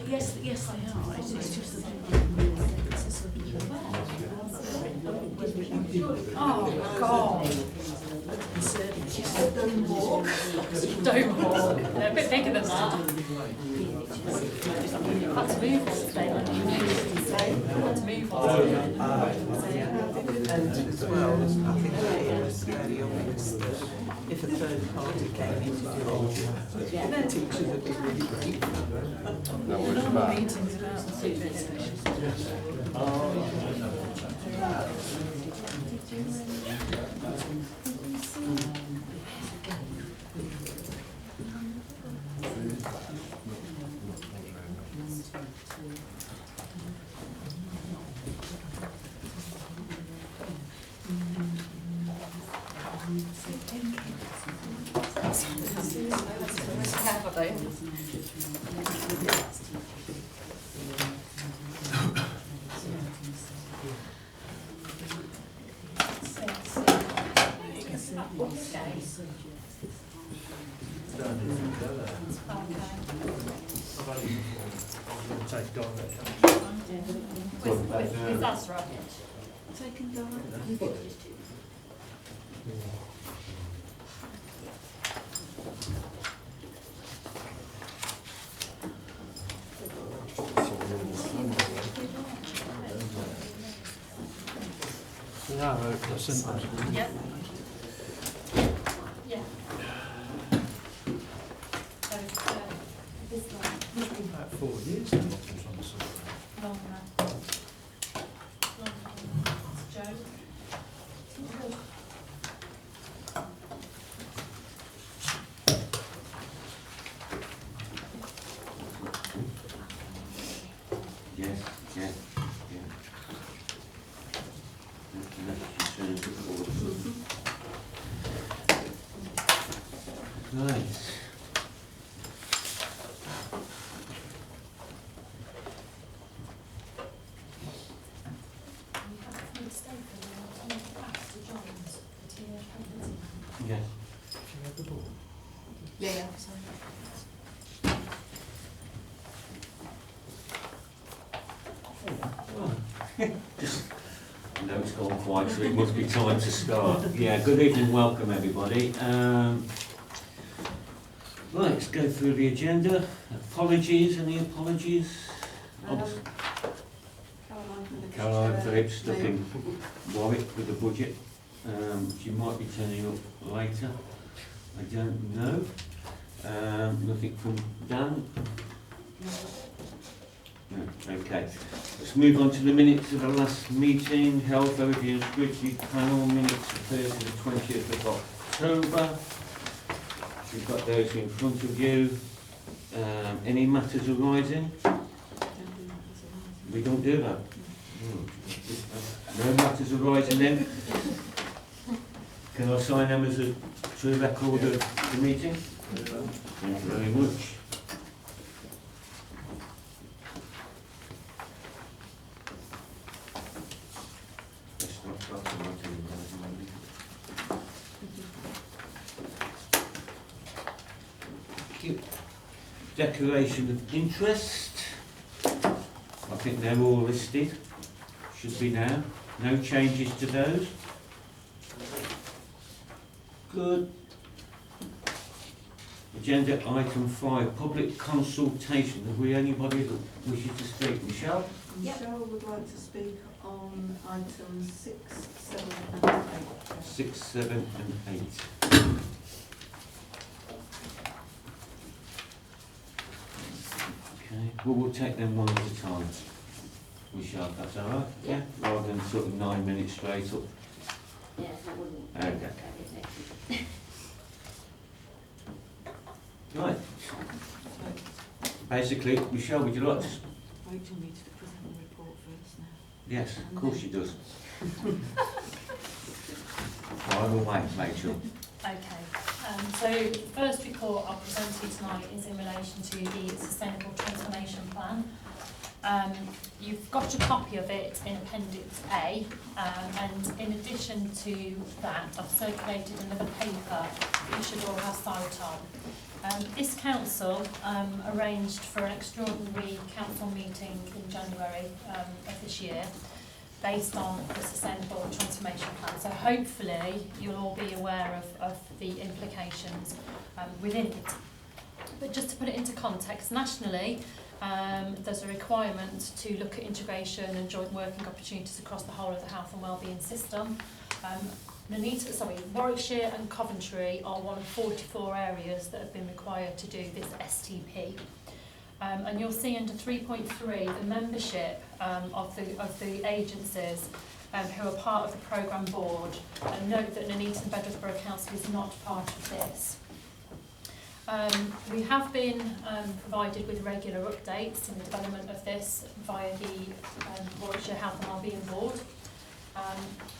Yes, they are. It's just that oh, God. Don't walk. They're a bit bigger than that. Had to move on today. Had to move on. And as well, I think it was fairly obvious that if a third party came in to do it, the teachers would be really grateful. No worries about it. Meetings about the with us, right? Taken down. No, that's simple. Yep. Yeah. So, It's been about 4 years now, I've been trying to sort it out. longer. Joe? Yes, yeah. Right. Yes. Have you had the ball? Yeah, sorry. Just, I know it's gone quiet, so it must be time to start. Yeah, good evening, welcome everybody. Right, let's go through the agenda. Apologies, any apologies? Caroline Phillips stuck in Warwick with the budget. She might be turning up later. I don't know. Nothing from Dan? No, okay. Let's move on to the minutes of the last meeting. Health Overview and Scrutiny Panel minutes of Thursday the 20th of October. You've got those in front of you. Any matters arising? We don't do that. No matters arising then? Can I sign them as a true record of the meeting? Thank you very much. Declaration of interest. I think they're all listed. Should be now. No changes to those. Good. Agenda item 5, public consultation. Have we anybody that wishes to speak? Michelle? Michelle would like to speak on items 6, 7 and 8. 6, 7 and 8. Okay, well we'll take them one at a time. Michelle, that's all right? Yeah. Rather than sort of 9 minutes straight up. Yes, I wouldn't. Okay. Right. Basically, Michelle, would you like to... Rachel needs to present the report first now. Yes, of course she does. I will wait, Rachel. Okay. So the first report I'll present to you tonight is in relation to the Sustainable Transformation Plan. You've got a copy of it in Appendix A, and in addition to that, I've circulated another paper you should all have sight on. This council arranged for an extraordinary council council meeting in January of this year, based on the Sustainable Transformation Plan. So hopefully you'll all be aware of the implications within it. But just to put it into context, nationally, there's a requirement to look at integration and joint working opportunities across the whole of the health and wellbeing system. Warwickshire and Coventry are one of 44 areas that have been required to do this STP. And you'll see under 3.3 the membership of the agencies who are part of the programme board, and note that Nuneaton Bedworth Borough Council is not part of this. We have been provided with regular updates in the development of this via the Warwickshire Health and Wellbeing Board.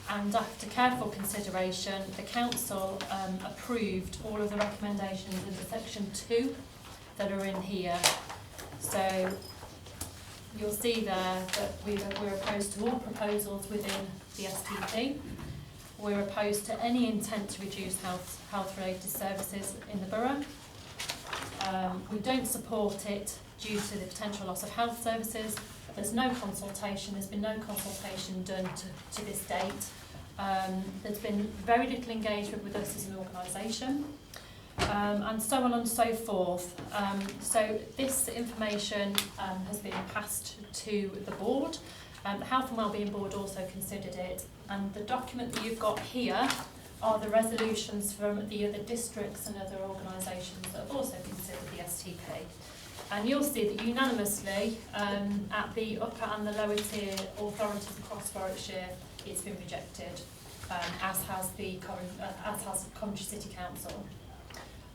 And after careful consideration, the Council approved all of the recommendations in the section 2 that are in here. So you'll see there that we're opposed to all proposals within the STP. We're opposed to any intent to reduce health-related services in the borough. We don't support it due to the potential loss of health services. There's no consultation, there's been no consultation done to this date. There's been very little engagement with us as an organisation, and so on and so forth. So this information has been passed to the board. The Health and Wellbeing Board also considered it, and the document that you've got here are the resolutions from the other districts and other organisations that have also considered the STP. And you'll see that unanimously, at the upper and the lower tier authorities across Warwickshire, it's been rejected, as has Coventry City Council.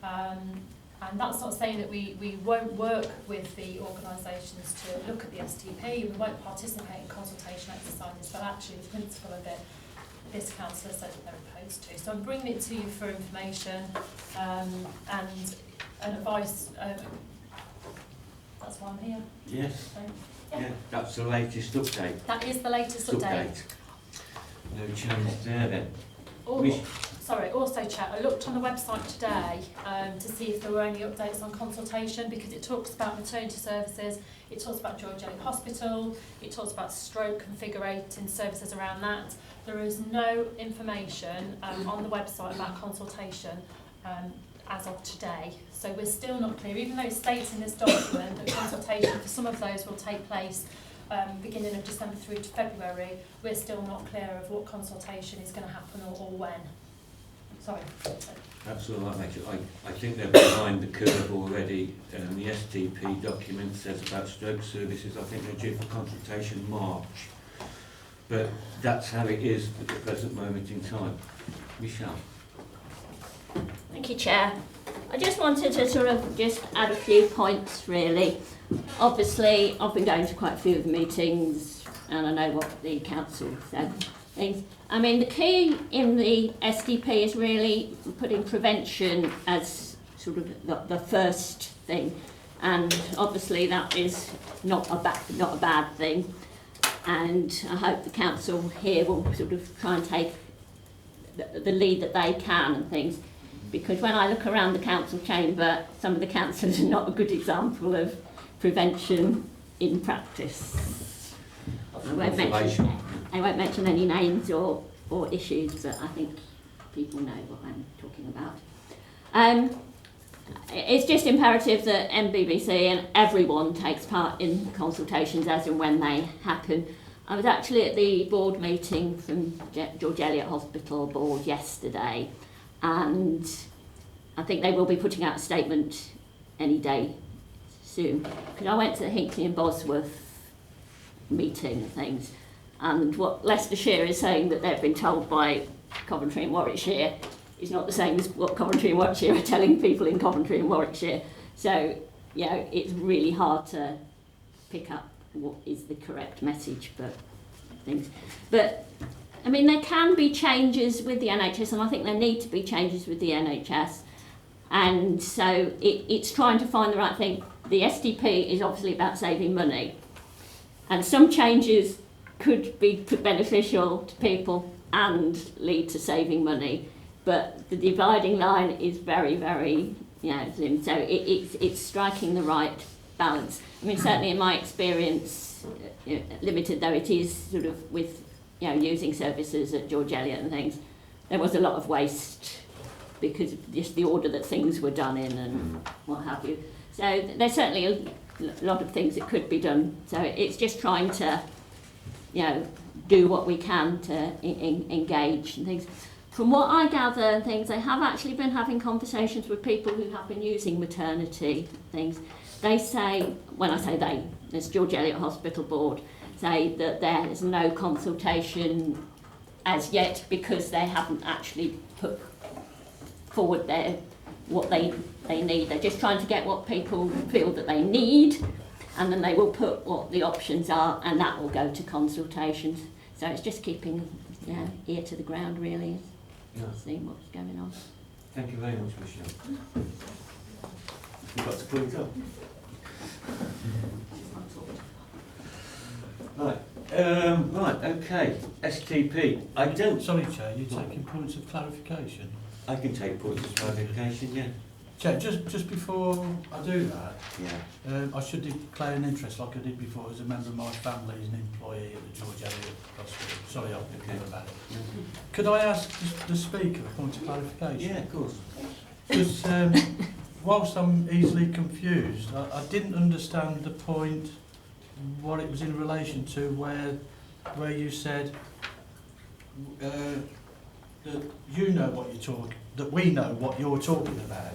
And that's not saying that we won't work with the organisations to look at the STP, we won't participate in consultation exercises, but actually the principle of it, this council has said that they're opposed to. So I'm bringing it to you for information and advice. That's why I'm here. Yes. So, Yeah, that's the latest update. that is the latest update. No change there then. Also, Chair, I looked on the website today to see if there were any updates on consultation, because it talks about maternity services, it talks about George Eliot Hospital, it talks about stroke configurating services around that. There is no information on the website about consultation as of today. So we're still not clear, even though it states in this document that consultation for some of those will take place beginning of December through to February, we're still not clear of what consultation is going to happen or when. Sorry. That's all right, mate. I think they're behind the curve already. The STP document says about stroke services, I think they're due for consultation March. But that's how it is at the present moment in time. Michelle. Thank you, Chair. I just wanted to sort of just add a few points, really. Obviously, I've been going to quite a few of the meetings, and I know what the council said. Things. I mean, the key in the SDP is really putting prevention as sort of the first thing, and obviously that is not a bad thing. And I hope the council here will sort of try and take the lead that they can and things. Because when I look around the council chamber, some of the councillors are not a good example of prevention in practice. I won't mention any names or issues, but I think people know what I'm talking about. It's just imperative that NBBC and everyone takes part in consultations as and when they happen. I was actually at the board meeting from George Eliot Hospital board yesterday, and I think they will be putting out a statement any day soon. Because I went to the Hinckley and Bosworth meeting and things, and what Leicestershire is saying that they've been told by Coventry and Warwickshire is not the same as what Coventry and Warwickshire are telling people in Coventry and Warwickshire. So, you know, it's really hard to pick up what is the correct message for things. But, I mean, there can be changes with the NHS, and I think there need to be changes with the NHS. And so it's trying to find the right thing. The SDP is obviously about saving money. And some changes could be beneficial to people and lead to saving money. But the dividing line is very, very slim. So it's striking the right balance. I mean, certainly in my experience, limited though it is, sort of with, using services at George Eliot and things, there was a lot of waste because of just the order that things were done in and what have you. So there's certainly a lot of things that could be done. So it's just trying to, do what we can to engage and things. From what I gather and things, they have actually been having conversations with people who have been using maternity things. They say, when I say they, it's George Eliot Hospital Board, say that there is no consultation as yet because they haven't actually put forward what they need. They're just trying to get what people feel that they need, and then they will put what the options are, and that will go to consultations. So it's just keeping ear to the ground, really, seeing what's going on. Thank you very much, Michelle. You've got to put it up. Right, okay, STP. I don't... Sorry, Chair, you're taking points of clarification? I can take points of clarification, yeah. Chair, just before I do that, Yeah. I should declare an interest like I did before as a member of my family as an employee at the George Eliot Hospital. Sorry, I'll be clear about it. Could I ask the Speaker a point of clarification? Yeah, of course. Because whilst I'm easily confused, I didn't understand the point, what it was in relation to where you said that you know what you're talking, that we know what you're talking about.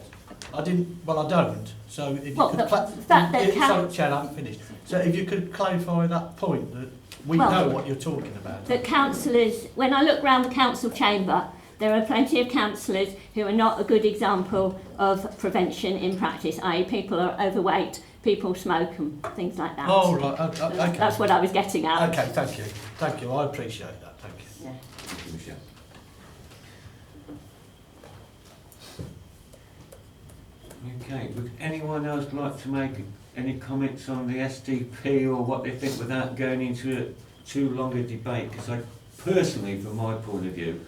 I didn't. Well, I don't. So if you could, sorry, Chair, I haven't finished. So if you could clarify that point that we know what you're talking about. That councillors, when I look round the council chamber, there are plenty of councillors who are not a good example of prevention in practice, i.e. people are overweight, people smoke and things like that. Oh, right, okay. That's what I was getting at. Okay, thank you. Thank you, I appreciate that, thank you. Yeah. Thank you, Michelle. Okay, would anyone else like to make any comments on the SDP or what they think without going into too long a debate? Because I personally, from my point of view,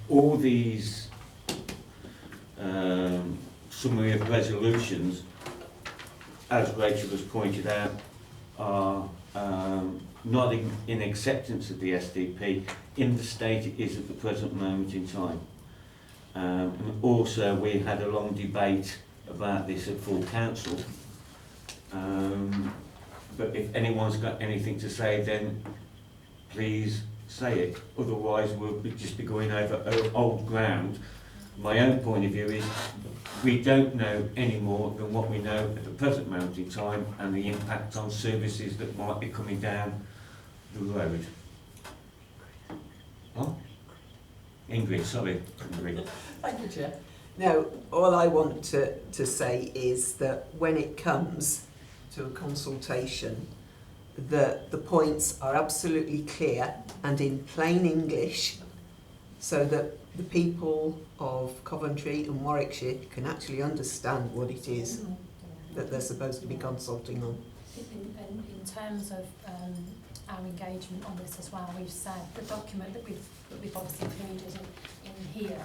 all these summary of resolutions, as Rachel has pointed out, are not in acceptance of the SDP in the state it is at the present moment in time. And also we had a long debate about this at full council. But if anyone's got anything to say, then please say it. Otherwise we'll just be going over old ground. My own point of view is we don't know any more than what we know at the present moment in time and the impact on services that might be coming down the road. Oh? Ingrid, sorry. Ingrid. Thank you, Chair. Now, all I want to say is that when it comes to a consultation, the points are absolutely clear and in plain English so that the people of Coventry and Warwickshire can actually understand what it is that they're supposed to be consulting on. In terms of our engagement on this as well, we've said the document that we've obviously included in here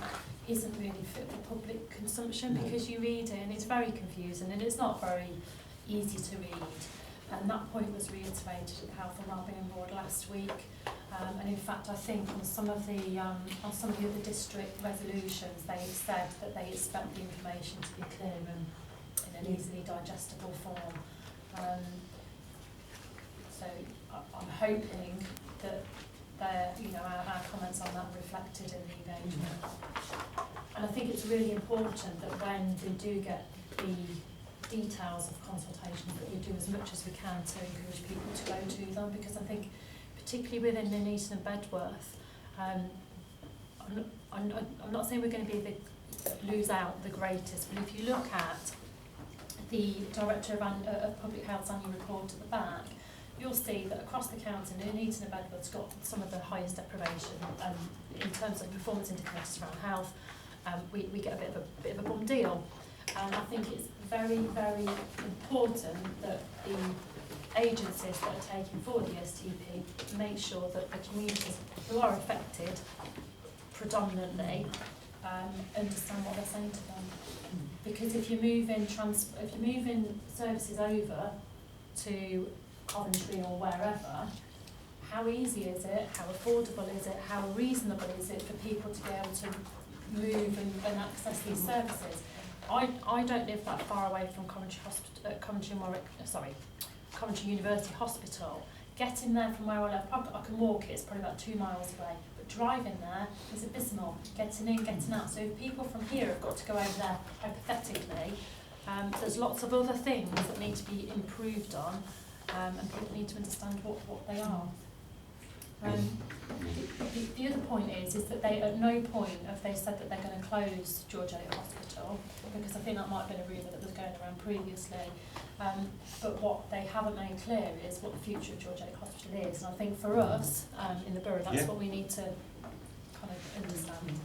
isn't really fit for public consumption because you read it and it's very confusing and it's not very easy to read. And that point was reiterated at the Health and Wellbeing Board last week. And in fact, I think on some of the other district resolutions, they've said that they expect the information to be clear and in an easily digestible form. So I'm hoping that our comments on that reflected in the engagement. And I think it's really important that when we do get the details of consultations that we do as much as we can to encourage people to go to them, because I think particularly within Nuneaton and Bedworth, I'm not saying we're going to lose out the greatest, but if you look at the Director of Public Health's annual report at the back, you'll see that across the county, Nuneaton and Bedworth's got some of the highest deprivation in terms of performance indicators around health. We get a bit of a bum deal. And I think it's very, very important that the agencies that are taking forward the STP make sure that the communities who are affected predominantly understand what they're saying to them. because if you're moving services over to Coventry or wherever, how easy is it, how affordable is it, how reasonable is it for people to be able to move and access these services? I don't live that far away from Coventry University Hospital. Getting there from where I live, I can walk it, it's probably about 2 miles away, but driving there is abysmal, getting in, getting out. So if people from here have got to go over there, hypothetically, there's lots of other things that need to be improved on, and people need to understand what they are. The other point is that they, at no point have they said that they're going to close George Eliot Hospital, because I think that might have been a rumour that was going around previously. But what they haven't made clear is what the future of George Eliot Hospital is. And I think for us, in the borough, that's what we need to kind of understand.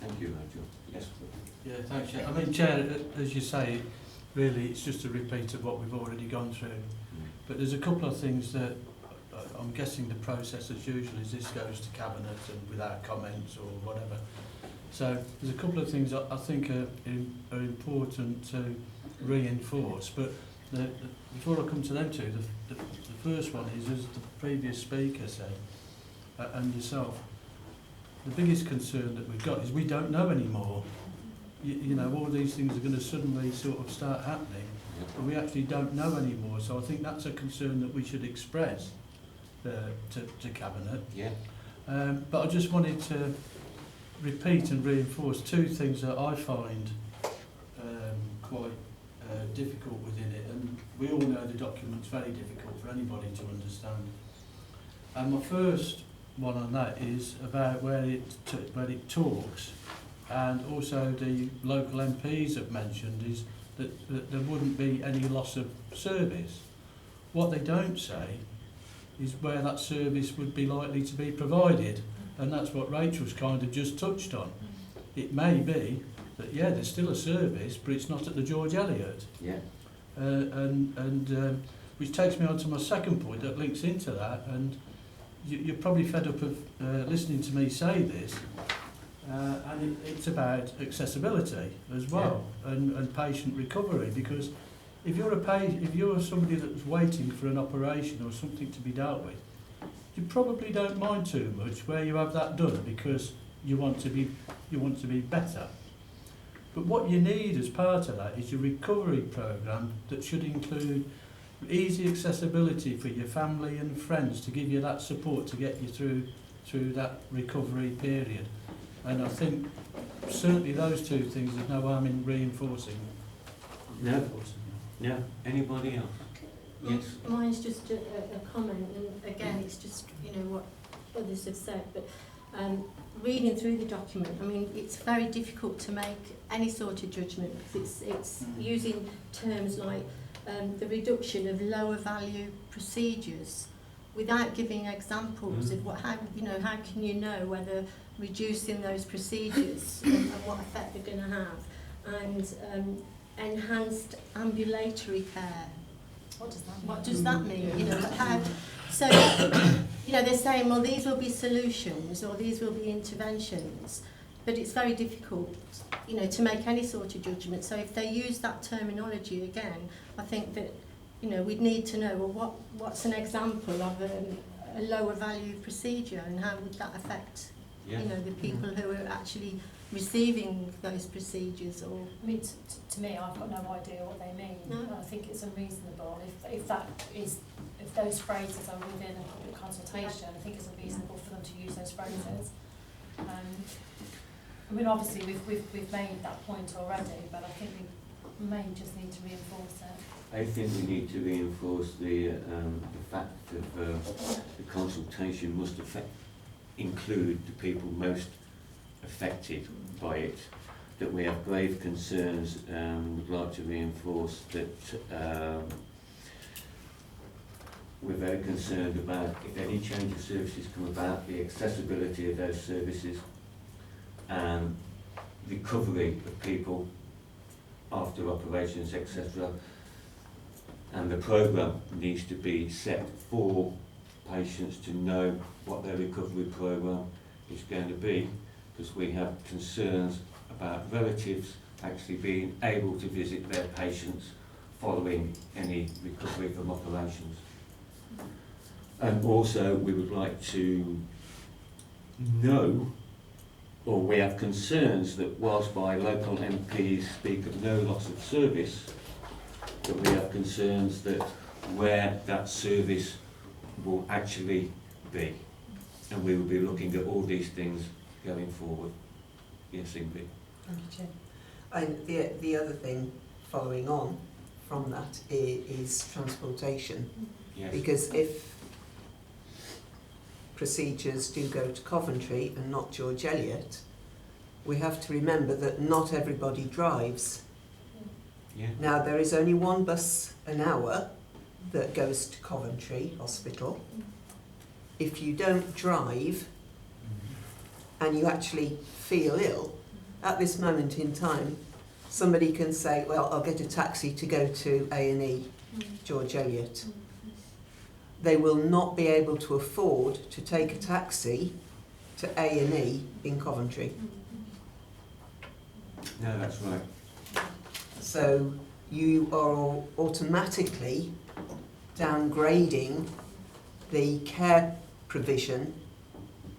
Thank you, Rachel. Yes. Yeah, thanks, Chair. I mean, Chair, as you say, really it's just a repeat of what we've already gone through. But there's a couple of things that I'm guessing the process as usual is this goes to Cabinet and without comments or whatever. So there's a couple of things I think are important to reinforce. But before I come to them two, the first one is, as the previous speaker said, and yourself, the biggest concern that we've got is we don't know anymore. You know, all these things are going to suddenly sort of start happening, but we actually don't know anymore. So I think that's a concern that we should express to Cabinet. Yeah. But I just wanted to repeat and reinforce two things that I find quite difficult within it. And we all know the document's very difficult for anybody to understand. And my first one on that is about where it talks, and also the local MPs have mentioned, is that there wouldn't be any loss of service. What they don't say is where that service would be likely to be provided, and that's what Rachel's kind of just touched on. It may be that, yeah, there's still a service, but it's not at the George Eliot. Yeah. Which takes me on to my second point that links into that, and you're probably fed up of listening to me say this, and it's about accessibility as well, and patient recovery, because if you're somebody that's waiting for an operation or something to be dealt with, you probably don't mind too much where you have that done, because you want to be better. But what you need as part of that is your recovery programme that should include easy accessibility for your family and friends to give you that support to get you through that recovery period. And I think certainly those two things, there's no harm in reinforcing. No. No. Anybody else? Yes. Mine's just a comment, and again, it's just, you know, what others have said, but reading through the document, I mean, it's very difficult to make any sort of judgment, because it's using terms like the reduction of lower value procedures without giving examples of how can you know whether reducing those procedures and what effect they're going to have, and enhanced ambulatory care. What does that mean? You know, how? So, you know, they're saying, well, these will be solutions or these will be interventions, but it's very difficult, you know, to make any sort of judgment. So if they use that terminology again, I think that, you know, we'd need to know, well, what's an example of a lower value procedure, and how would that affect, you know, the people who are actually receiving those procedures? Or I mean, to me, I've got no idea what they mean. No. I think it's unreasonable. If those phrases are within a public consultation, I think it's unreasonable for them to use those phrases. I mean, obviously we've made that point already, but I think we may just need to reinforce it. I think we need to reinforce the fact that the consultation must include the people most affected by it, that we have grave concerns, we'd like to reinforce that we're very concerned about, if any change of services come about, the accessibility of those services and recovery of people after operations, etc. And the programme needs to be set for patients to know what their recovery programme is going to be, because we have concerns about relatives actually being able to visit their patients following any recovery from operations. And also we would like to know, or we have concerns that whilst by local MPs speak of no loss of service, that we have concerns that where that service will actually be. And we will be looking at all these things going forward. Yes, Ingrid. Thank you, Chair. And the other thing following on from that is transportation. Yes. Because if procedures do go to Coventry and not George Eliot, we have to remember that not everybody drives. Yeah. Now, there is only one bus an hour that goes to Coventry Hospital. If you don't drive and you actually feel ill, at this moment in time, somebody can say, well, I'll get a taxi to go to A&E, George Eliot. They will not be able to afford to take a taxi to A&E in Coventry. No, that's right. So you are automatically downgrading the care provision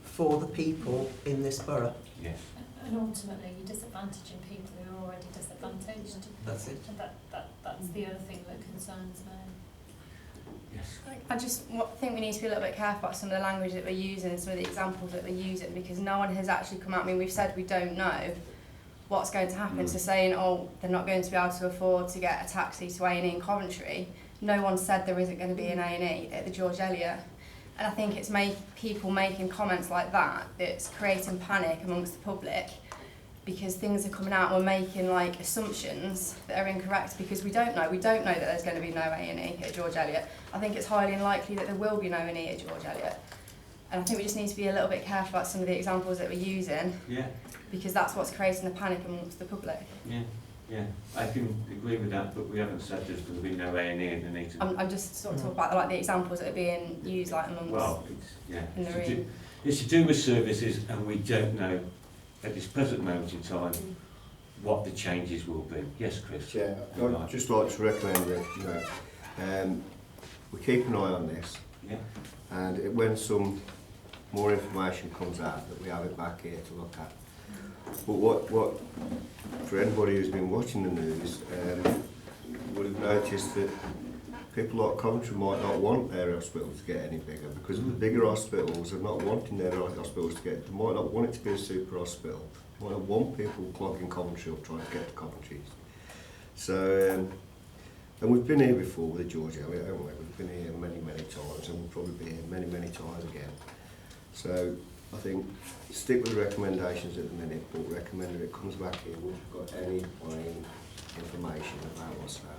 for the people in this borough. Yes. And ultimately, you're disadvantaging people who are already disadvantaged. That's it. And that's the other thing that concerns me. Yes. I just think we need to be a little bit careful about some of the language that we're using and some of the examples that we're using, because no one has actually come out. I mean, we've said we don't know what's going to happen. So saying, oh, they're not going to be able to afford to get a taxi to A&E in Coventry, no one said there isn't going to be an A&E at the George Eliot. And I think it's people making comments like that that's creating panic amongst the public, because things are coming out and we're making like assumptions that are incorrect, because we don't know that there's going to be no A&E at George Eliot. I think it's highly unlikely that there will be no A&E at George Eliot. And I think we just need to be a little bit careful about some of the examples that we're using, Yeah. because that's what's creating the panic amongst the public. Yeah. Yeah. I can agree with that, but we haven't said there's going to be no A&E in the meeting. I'm just sort of talking about like the examples that are being used like amongst Well, it's, yeah. in the room. It's to do with services, and we don't know at this present moment in time what the changes will be. Yes, Chris? Chair, I'd just like to recommend that, we keep an eye on this, Yeah. and when some more information comes out, that we have it back here to look at. But what for anybody who's been watching the news, would have noticed that people like Coventry might not want their hospitals to get any bigger, because the bigger hospitals are not wanting their hospitals to get, they might not want it to be a super hospital, they might not want people clogging Coventry up trying to get to Coventry. So, and we've been here before with the George Eliot, haven't we? We've been here many, many times, and we'll probably be here many, many times again. So I think stick with the recommendations at the minute, but recommend that it comes back here when we've got any plain information about what's found.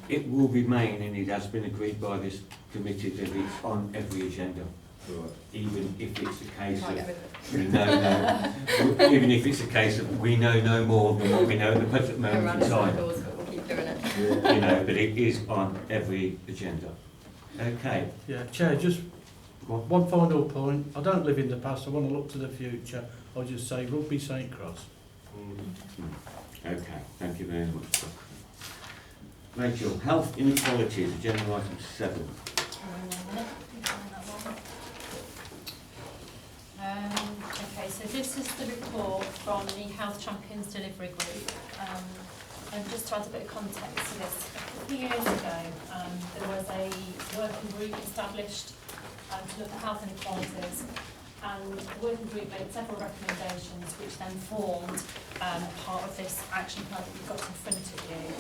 It will remain, and it has been agreed by this committee that it's on every agenda. Right. Even if it's a case Can't of get rid of it. we know no, even if it's a case of we know no more than what we know at the present Go moment around in in time. circles, but we'll keep doing it. Yeah. You know, but it is on every agenda. Okay. Yeah, Chair, just Go on. one final point. I don't live in the past, I want to look to the future. I'll just say Rugby St Cross. Okay, thank you very much. Rachel, health inequalities, agenda item 7. Okay, so this is the report from the Health Champions Delivery Group. And just to add a bit of context to this, a couple of years ago, there was a working group established to look at health inequalities, and the working group made several recommendations which then formed part of this action plan that you've got in front of you.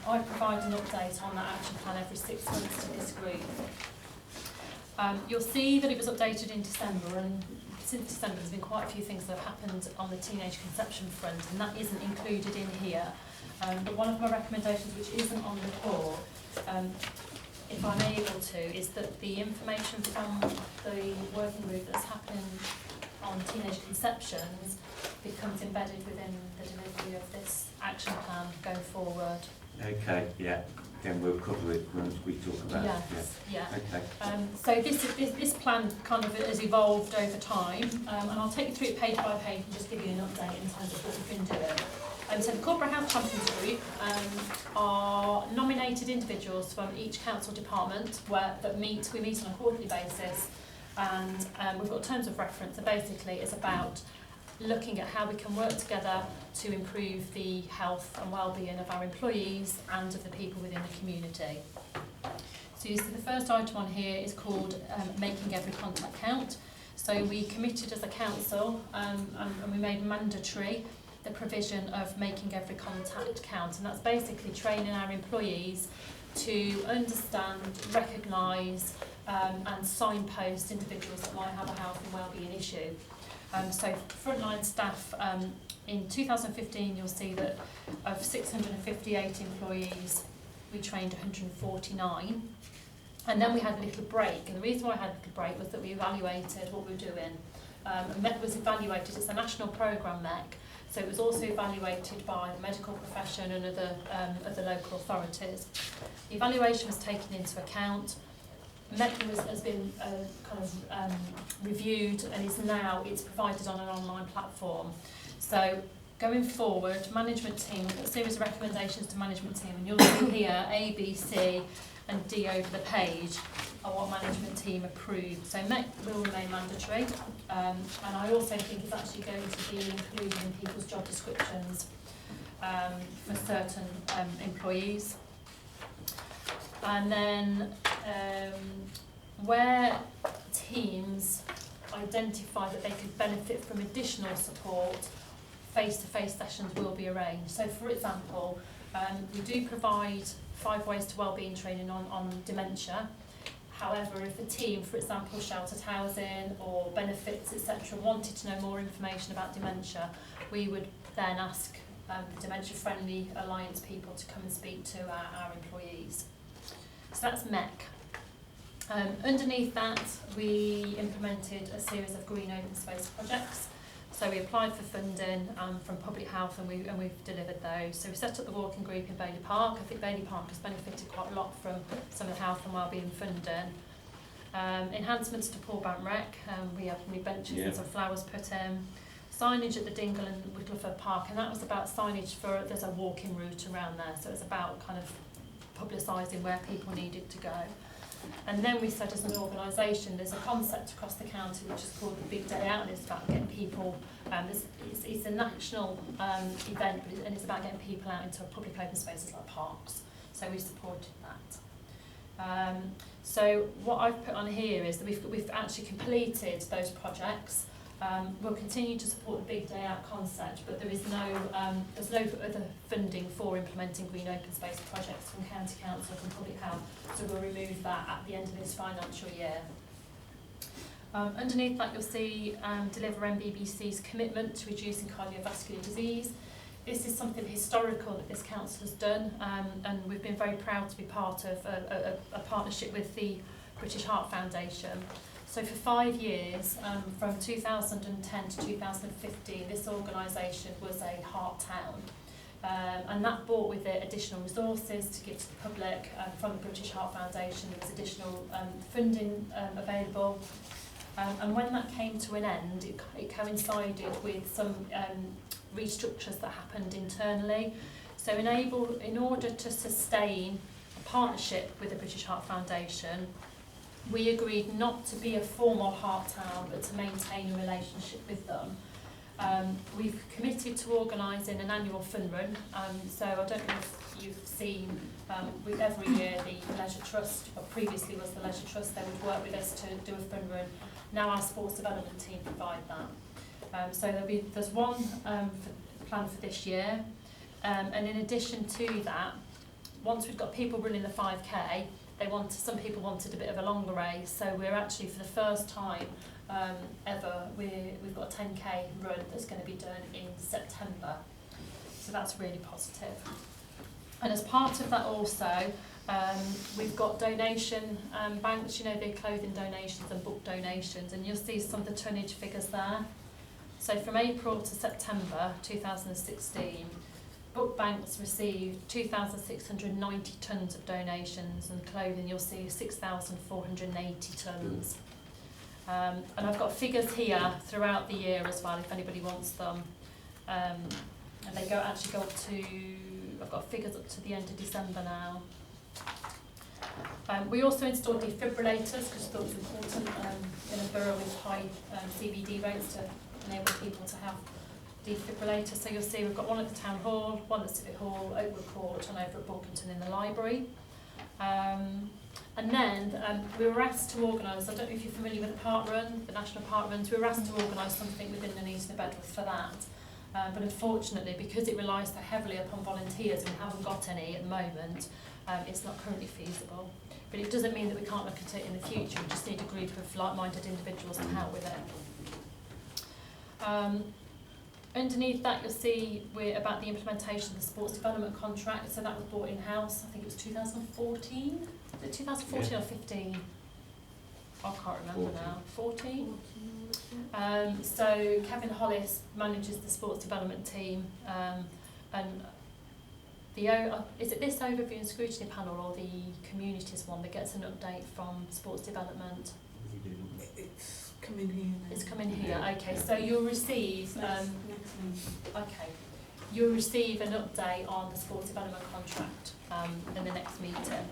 I provide an update on that action plan every 6 months to this group. You'll see that it was updated in December, and since December there's been quite a few things that have happened on the teenage conception front, and that isn't included in here. But one of my recommendations, which isn't on the report, if I'm able to, is that the information from the working group that's happened on teenage conceptions becomes embedded within the delivery of this action plan going forward. Okay, yeah. Then we'll cover it when we talk about it. Yeah. Okay. So this plan kind of has evolved over time, and I'll take you through it page by page and just give you an update in terms of what we've been doing. So the Corporate Health Champions Group are nominated individuals from each council department we meet on a quarterly basis, and we've got terms of reference, and basically it's about looking at how we can work together to improve the health and well-being of our employees and of the people within the community. So you see the first item on here is called Making Every Contact Count. So we committed as a council and we made mandatory the provision of making every contact count, and that's basically training our employees to understand, recognise and signpost individuals that might have a health and wellbeing issue. So frontline staff, in 2015 you'll see that of 658 employees we trained 149, and then we had a little break, and the reason why I had a little break was that we evaluated what we were doing. MEC was evaluated, it's a national programme MEC, so it was also evaluated by the medical profession and other local authorities. The evaluation was taken into account. MEC has been reviewed and it's provided on an online platform. So going forward, management team, we've got a series of recommendations to management team, and you'll see here A, B, C and D over the page are what management team approved. So MEC will remain mandatory, and I also think it's actually going to be included in people's job descriptions for certain employees. And then where teams identify that they could benefit from additional support, face-to-face sessions will be arranged. So for example, we do provide 5 ways to wellbeing training on dementia. However, if a team, for example, sheltered housing or benefits, etc., wanted to know more information about dementia, we would then ask the Dementia Friendly Alliance people to come and speak to our employees. So that's MEC. Underneath that, we implemented a series of green open space projects. So we applied for funding from Public Health, and we've delivered those. So we set up the walking group in Bailey Park. I think Bailey Park has benefited quite a lot from some of the health and wellbeing funding. Enhancements to Pool Bank Rec, we have new benches and some flowers put in. Signage at the Dingle and Whittleford Park, and that was about signage for, there's a walking route around there, so it's about kind of publicising where people needed to go. And then we said as an organisation, there's a concept across the county which is called the Big Day Out, and it's about getting people, it's a national event, and it's about getting people out into public open spaces like parks. So we supported that. So what I've put on here is that we've actually completed those projects. We'll continue to support the Big Day Out concept, but there's no other funding for implementing green open space projects from County Council, from Public Health, so we'll remove that at the end of this financial year. Underneath that you'll see deliver NBBC's commitment to reducing cardiovascular disease. This is something historical that this council has done, and we've been very proud to be part of a partnership with the British Heart Foundation. So for 5 years, from 2010 to 2015, this organisation was a heart town. And that brought with it additional resources to give to the public from the British Heart Foundation. There was additional funding available. And when that came to an end, it coincided with some restructures that happened internally. So in order to sustain a partnership with the British Heart Foundation, we agreed not to be a formal heart town, but to maintain a relationship with them. We've committed to organising an annual fun run, so I don't know if you've seen, every year the Leisure Trust, or previously was the Leisure Trust, they would work with us to do a fun run. Now our sports development team provide that. So there's one planned for this year, and in addition to that, once we've got people running the 5K, some people wanted a bit of a longer race, so we're actually, for the first time ever, we've got a 10K run that's going to be done in September. So that's really positive. And as part of that also, we've got donation banks, the clothing donations and book donations, and you'll see some of the tonnage figures there. So from April to September 2016, book banks received 2,690 tonnes of donations, and clothing you'll see 6,480 tonnes. And I've got figures here throughout the year as well, if anybody wants them. and they actually go up to, I've got figures up to the end of December now. We also installed defibrillators because we thought it was important in a borough with high CVD rates to enable people to have defibrillators. So you'll see we've got one at the Town Hall, one at the Civic Hall, Oakwood Court and over at Bulkington in the library. And then we were asked to organise, I don't know if you're familiar with the park run, the national park runs, we were asked to organise something within Nuneaton and Bedworth for that. But unfortunately, because it relies so heavily upon volunteers and we haven't got any at the moment, it's not currently feasible. But it doesn't mean that we can't look at it in the future, we just need a group of like-minded individuals to help with it. Underneath that you'll see we're about the implementation of the sports development contract, so that was brought in-house, I think it was 2014, is it 2014 or 15? I can't remember 14. Now. 14? So Kevin Hollis manages the sports development team, and is it this overview and scrutiny panel or the communities one that gets an update from sports development? It's coming here now. It's coming here, okay. So you'll receive you'll receive an update on the sports development contract in the next meeting.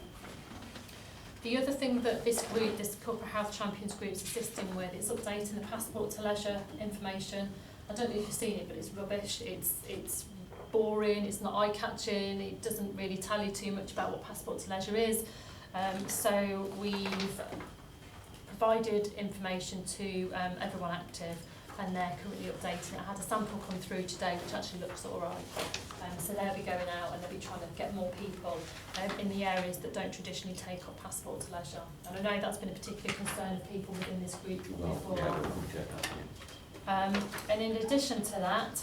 The other thing that this group, this Corporate Health Champions group is assisting with, is updating the passport to leisure information. I don't know if you've seen it, but it's rubbish. It's boring, it's not eye-catching, it doesn't really tell you too much about what passport to leisure is. So we've provided information to everyone active, and they're currently updating it. I had a sample come through today which actually looks all right. So they'll be going out and they'll be trying to get more people in the areas that don't traditionally take up passport to leisure. And I know that's been a particular concern of people within this group before. And in addition to that,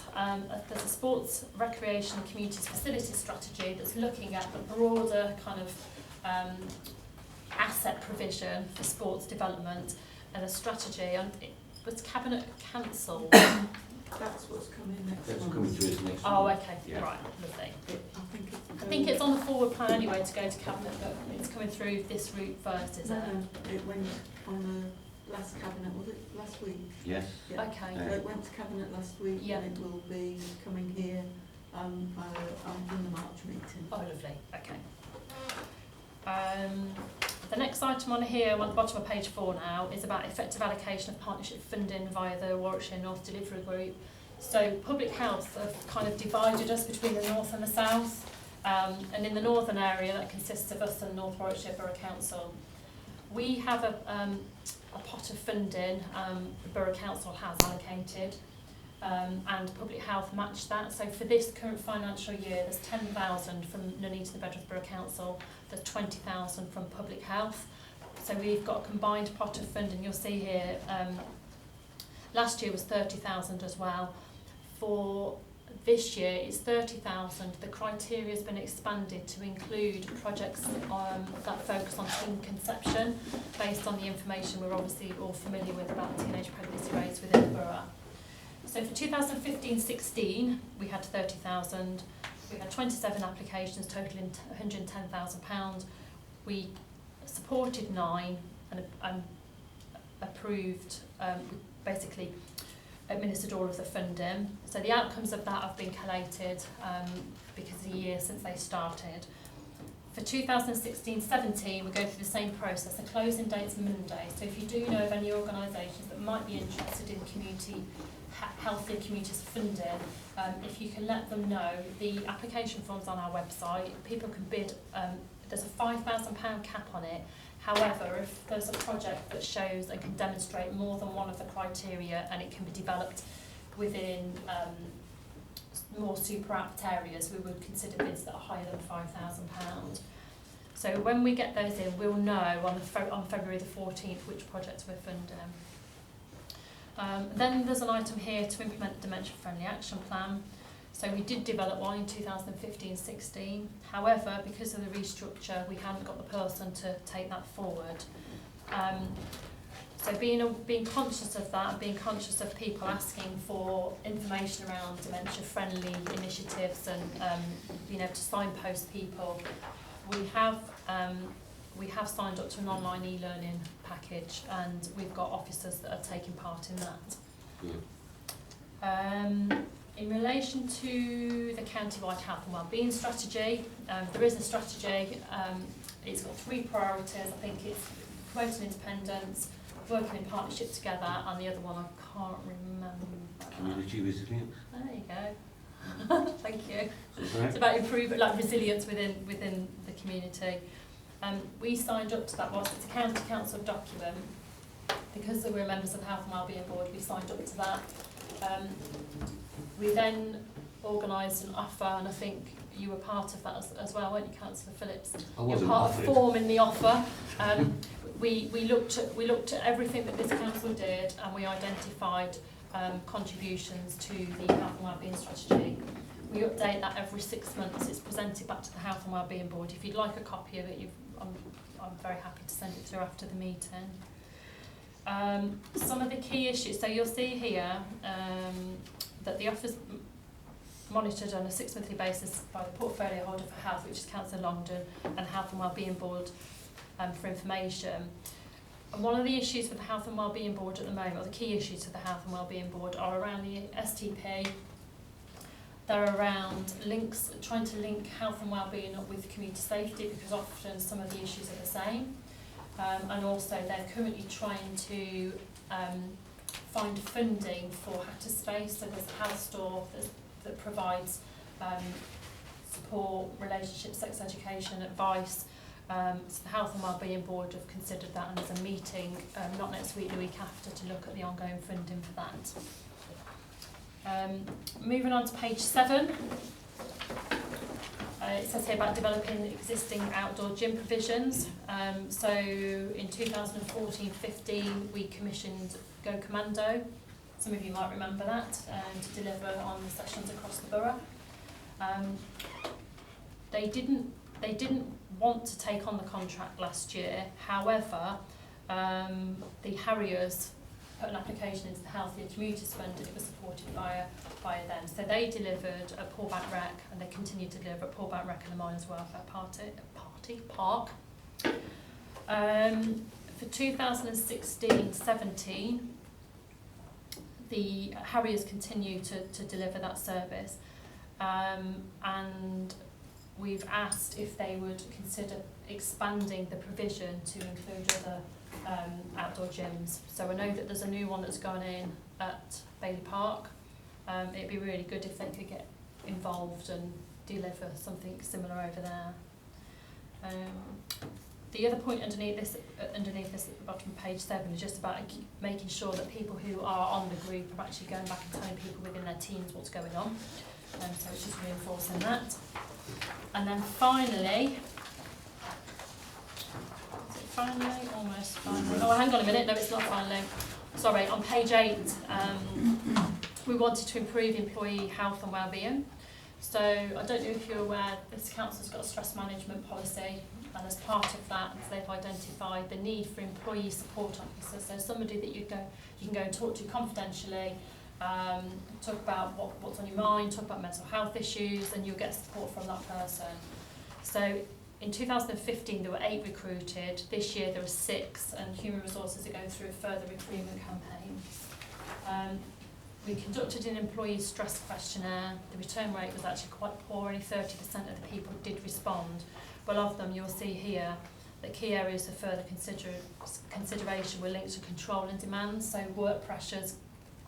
there's a sports, recreation and communities facilities strategy that's looking at the broader kind of asset provision for sports development and a strategy. And it was Cabinet cancelled. That's what's coming next month. That's coming through as next Oh, month. okay, Yeah. right, lovely. I think it's on the forward plan anyway to go to Cabinet, but it's coming through this route first, is it? It went on the last Cabinet, was it last week? Yes. Yeah. Okay. So it went to Cabinet last week, Yeah. and it will be coming here in the March meeting. Oh, lovely, okay. The next item on here, on the bottom of page 4 now, is about effective allocation of partnership funding via the Warwickshire North Delivery Group. So Public Health have kind of divided us between the north and the south, and in the northern area that consists of us and North Warwickshire Borough Council. We have a pot of funding the Borough Council has allocated, and Public Health matched that. So for this current financial year, there's 10,000 from Nuneaton and Bedworth Borough Council, there's 20,000 from Public Health. So we've got a combined pot of funding. You'll see here, last year was 30,000 as well. For this year, it's 30,000. The criteria has been expanded to include projects that focus on teen conception, based on the information we're obviously all familiar with about teenage pregnancy rates within the borough. So for 2015-16, we had 30,000. We had 27 applications totaling £110,000. We supported 9 and approved, basically administered all of the funding. So the outcomes of that have been collated because of the year since they started. For 2016-17, we're going through the same process. The closing date's Monday. So if you do know of any organisations that might be interested in healthy communities funding, if you can let them know, the application form's on our website. People can bid, there's a £5,000 cap on it. However, if there's a project that shows and can demonstrate more than one of the criteria and it can be developed within more super apt areas, we would consider bids that are higher than £5,000. So when we get those in, we'll know on February the 14th which projects we're funding. Then there's an item here to implement the dementia-friendly action plan. So we did develop one in 2015-16. However, because of the restructure, we hadn't got the person to take that forward. So being conscious of that, being conscious of people asking for information around dementia-friendly initiatives and being able to signpost people, we have signed up to an online e-learning package, and we've got officers that are taking part in that. Good. In relation to the county-wide health and wellbeing strategy, there is a strategy. It's got 3 priorities. I think it's promoting independence, working in partnership together, and the other one I can't remember. Community resilience. There you go. Thank you. Right. It's about improving resilience within the community. We signed up to that whilst it's a county council document. Because we're members of the Health and Wellbeing Board, we signed up to that. We then organised an offer, and I think you were part of that as well, weren't you, Councillor Phillips? I wasn't You're part offered. of forming the offer. We looked at everything that this council did, and we identified contributions to the Health and Wellbeing strategy. We update that every 6 months. It's presented back to the Health and Wellbeing Board. If you'd like a copy of it, I'm very happy to send it through after the meeting. Some of the key issues, so you'll see here that the office monitored on a 6 monthly basis by the portfolio holder for health, which is Council Longdon, and Health and Wellbeing Board for information. And one of the issues with the Health and Wellbeing Board at the moment, or the key issues for the Health and Wellbeing Board, are around the STP. They're around links, trying to link health and wellbeing up with community safety, because often some of the issues are the same. And also they're currently trying to find funding for Hatter Space. So there's a health store that provides support, relationships, sex education, advice. So the Health and Wellbeing Board have considered that, and there's a meeting, not next week, the week after, to look at the ongoing funding for that. Moving on to page 7. It says here about developing existing outdoor gym provisions. So in 2014-15 we commissioned Go Commando. Some of you might remember that, to deliver on the sessions across the borough. They didn't want to take on the contract last year. However, the Harriers put an application into the Healthier Commuters Fund, and it was supported via them. So they delivered a Pullback Rec, and they continue to deliver a Pullback Rec and a Miners Welfare Park. For 2016-17, the Harriers continue to deliver that service, and we've asked if they would consider expanding the provision to include other outdoor gyms. So I know that there's a new one that's gone in at Bailey Park. It'd be really good if they could get involved and deliver something similar over there. The other point underneath this at the bottom of page 7 is just about making sure that people who are on the group are actually going back and telling people within their teams what's going on. So it's just reinforcing that. And then finally, almost finally. Oh, hang on a minute. No, it's not finally. Sorry, on page 8, we wanted to improve employee health and wellbeing. So I don't know if you're aware, this council's got a stress management policy, and as part of that, they've identified the need for employee support officers. So somebody that you can go and talk to confidentially, talk about what's on your mind, talk about mental health issues, and you'll get support from that person. So in 2015 there were 8 recruited. This year there are 6, and Human Resources are going through a further recruitment campaign. We conducted an employee stress questionnaire. The return rate was actually quite poor. Only 30% of the people did respond. But of them, you'll see here that key areas of further consideration were linked to control and demands. So work pressures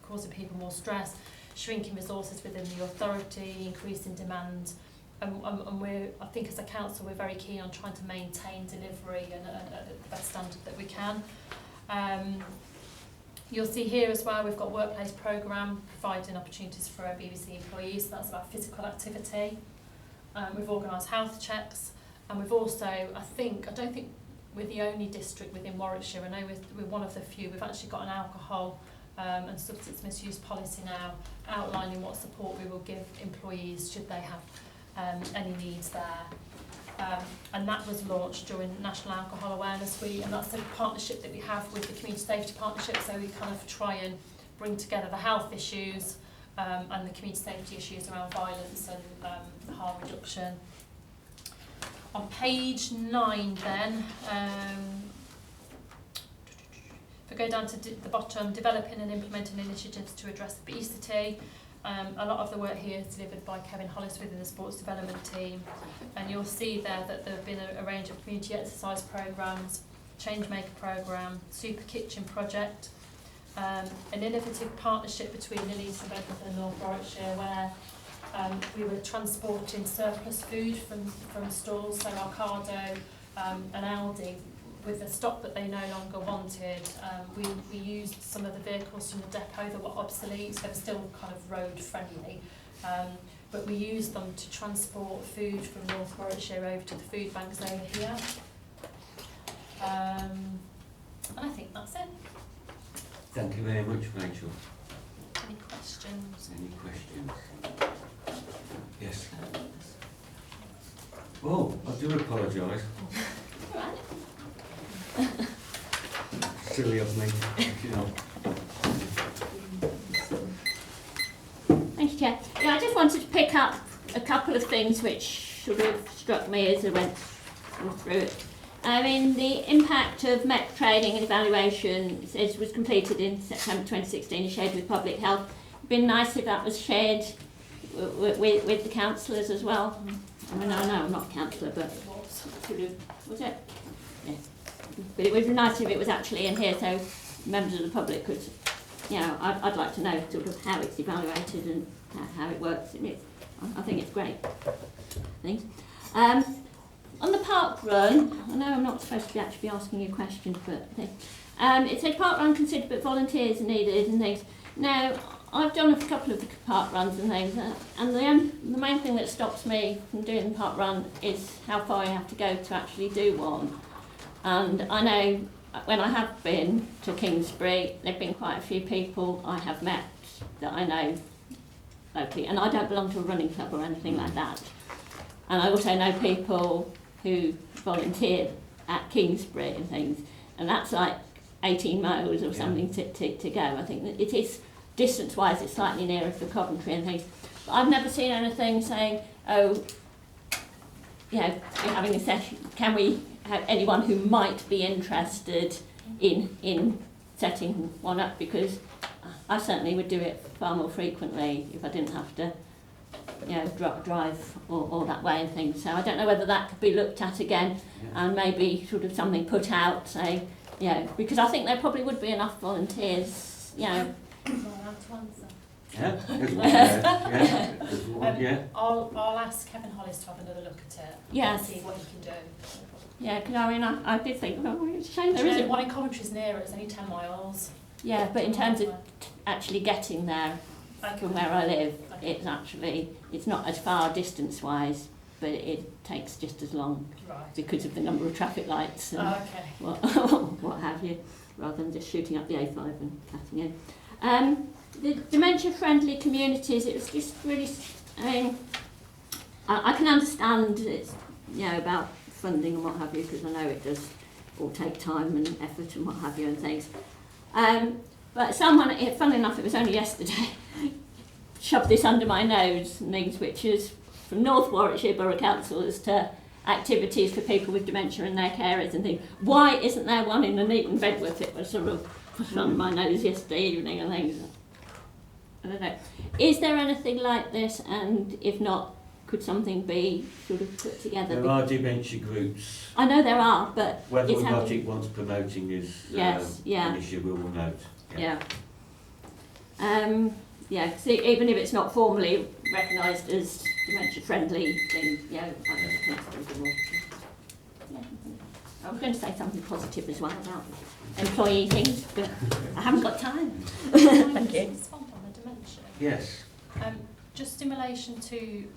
causing people more stress, shrinking resources within the authority, increasing demand. And I think as a council we're very keen on trying to maintain delivery and at the best standard that we can. You'll see here as well we've got a workplace programme providing opportunities for our NBBC employees. So that's about physical activity. We've organised health checks, and we've also, I don't think we're the only district within Warwickshire. I know we're one of the few. We've actually got an alcohol and substance misuse policy now outlining what support we will give employees should they have any needs there. And that was launched during National Alcohol Awareness Week, and that's a partnership that we have with the Community Safety Partnership, so we kind of try and bring together the health issues and the community safety issues around violence and harm reduction. On page 9 then, if we go down to the bottom, developing and implementing initiatives to address obesity. A lot of the work here is delivered by Kevin Hollis within the sports development team, and you'll see there that there have been a range of community exercise programmes, Changemaker programme, Super Kitchen project, an innovative partnership between Leeds and Bedford and North Warwickshire where we were transporting surplus food from stalls, so Arcado and Aldi, with the stock that they no longer wanted. We used some of the vehicles from the depot that were obsolete, so they were still kind of road friendly, but we used them to transport food from North Warwickshire over to the food banks over here. And I think that's it. Thank you very much, Rachel. Any questions? Any questions? Yes. Oh, I do apologise. Silly of me, you know. Thank you, Chair. Yeah, I just wanted to pick up a couple of things which sort of struck me as I went through it. I mean, the impact of MEC training and evaluation was completed in September 2016 and shared with Public Health. It'd been nice if that was shared with the councillors as well. I mean, I know I'm not a councillor, but was it? Yeah. But it would be nice if it was actually in here so members of the public could, you know, I'd like to know sort of how it's evaluated and how it works. I think it's great. Thanks. On the park run, I know I'm not supposed to actually be asking you questions, but it said park run considered but volunteers are needed and things. Now, I've done a couple of the park runs and things, and the main thing that stops me from doing the park run is how far you have to go to actually do one. And I know when I have been to Kingsbury, there have been quite a few people I have met that I know locally, and I don't belong to a running club or anything like that. And I also know people who volunteer at Kingsbury and things, and that's like 18 miles or something to go. I think that it is, distance-wise, it's slightly nearer for Coventry and things. But I've never seen anything saying, oh, you know, we're having a session, can we have anyone who might be interested in setting one up, because I certainly would do it far more frequently if I didn't have to, you know, drive all that way and things. So I don't know whether that could be looked at again and maybe sort of something put out, say, you know, because I think there probably would be enough volunteers, you know. Yeah, there's one there. Yeah, there's one, yeah. I'll ask Kevin Hollis to have another look at it and see what he can do. Yeah, because I mean, I did think, well, it's a shame there isn't. One in Coventry's nearer, it's only 10 miles. Yeah, but in terms of actually getting there from where I live, it's not as far distance-wise, but it takes just as long because of the number of traffic lights and what have you, rather than just shooting up the A5 and cutting in. The dementia-friendly communities, it was just really, I mean, I can understand it's, you know, about funding and what have you, because I know it does all take time and effort and what have you and things. But someone, funnily enough, it was only yesterday, shoved this under my nose and things, which is from North Warwickshire Borough Council as to activities for people with dementia and their carers and things. Why isn't there one in Nuneaton Bedworth? It was sort of put under my nose yesterday evening and things. I don't know. Is there anything like this, and if not, could something be sort of put together? There are dementia groups. I know there are, but whether or not it wants promoting is an issue we will note. So even if it's not formally recognised as dementia-friendly, then I was going to say something positive as well about employee things, but I haven't got time. Thank you. Yes. Just in relation to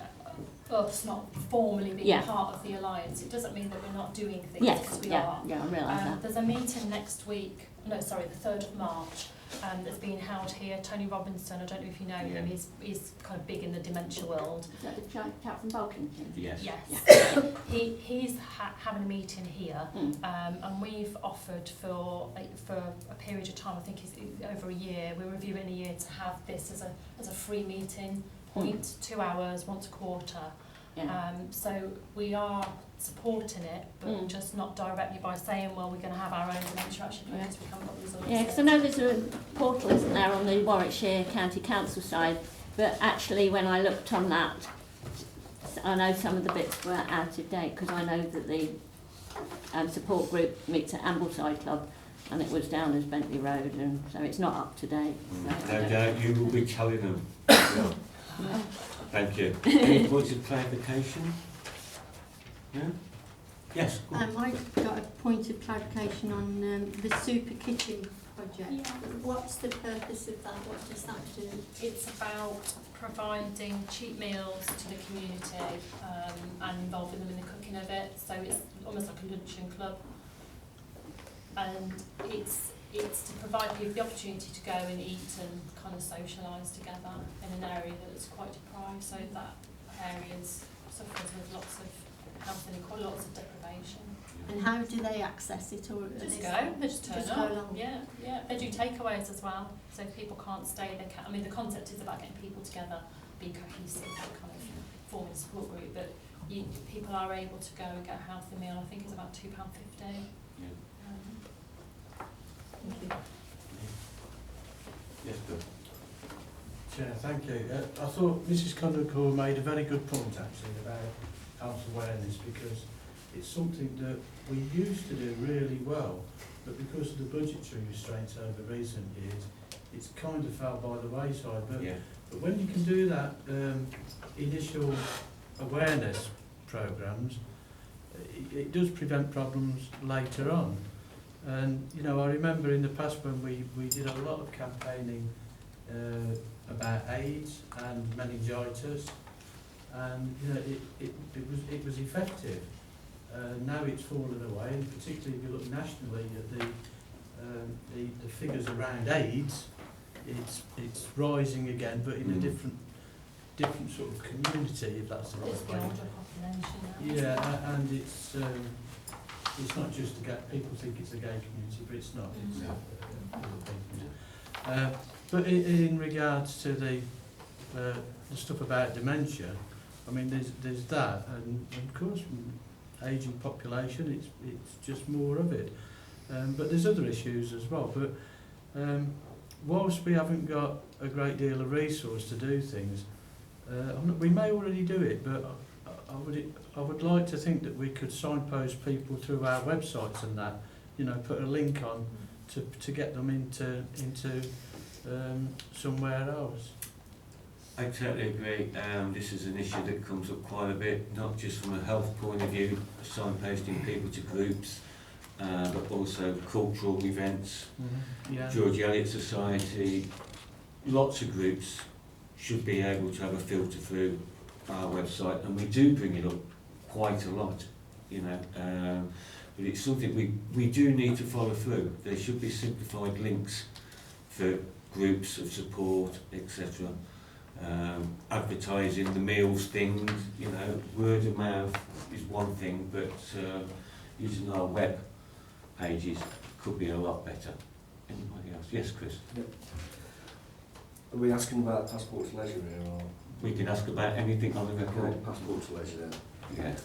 us not formally being part of the Alliance, it doesn't mean that we're not doing things, because we are. Yeah, I realise that. There's a meeting next week, the 3rd of March, that's being held here. Tony Robinson, I don't know if you know him, he's kind of big in the dementia world. Is that the chap from Balkington? Yes. He's having a meeting here, and we've offered for a period of time, I think it's over a year, we're reviewing a year, to have this as a free meeting point, 2 hours, once a quarter. So we are supporting it, but just not directly by saying, well, we're going to have our own dementia action plan because we haven't got the resources. Yeah, because I know there's a portal, isn't there, on the Warwickshire County Council side, But actually, when I looked on that, I know some of the bits were out of date, because I know that the support group meets at Ambleside Club, and it was down as Bentley Road, and so it's not up to date. So No doubt you will be telling them. Yeah. Thank you. Any points of clarification? Yeah? Yes, go on. I've got a point of clarification on the super kitchen project. Yeah. What's the purpose of that? What does that do? It's about providing cheap meals to the community and involving them in the cooking of it. So it's almost like a luncheon club. And it's to provide people the opportunity to go and eat and kind of socialise together in an area that's quite deprived, so that area suffers with lots of health inequality, lots of deprivation. And how do they access it? Or Just go, they just turn just up. go along? Yeah. They do takeaways as well, so if people can't stay, they can. I mean, the concept is about getting people together, be cohesive, kind of forming a support group, but people are able to go and get a healthy meal. I think it's about £2.50. Yeah. Thank you. Yes, Bill. Chair, thank you. I thought Mrs Condacour made a very good point actually about health awareness, because it's something that we used to do really well, but because of the budgetary restraints over recent years, it's kind of fell by the wayside. But when you can do that initial awareness programmes, it does prevent problems later on. And you know, I remember in the past when we did a lot of campaigning about AIDS and meningitis, and you know, it was effective. Now it's fallen away, and particularly if you look nationally at the figures around AIDS, it's rising again, but in a different sort of community, if that's the right It's the way. older population now. Yeah, and it's not just a gay, people think it's a gay community, but it's not. It's but in regards to the stuff about dementia, I mean, there's that, and of course, ageing population, it's just more of it. But there's other issues as well. But whilst we haven't got a great deal of resource to do things, we may already do it, but I would like to think that we could signpost people through our websites and that, you know, put a link on to get them into somewhere else. I totally agree. This is an issue that comes up quite a bit, not just from a health point of view, signposting people to groups, but also cultural events. Yeah. George Eliot Society, lots of groups should be able to have a filter through our website, and we do bring it up quite a lot, you know, but it's something we do need to follow through. There should be simplified links for groups of support, etc. Advertising the meals things, you know, word of mouth is one thing, but using our web pages could be a lot better. Anybody else? Yes, Chris? Yep. Are we asking about passport to leisure here, or? We can ask about anything on the record. Passport to leisure then. Yeah.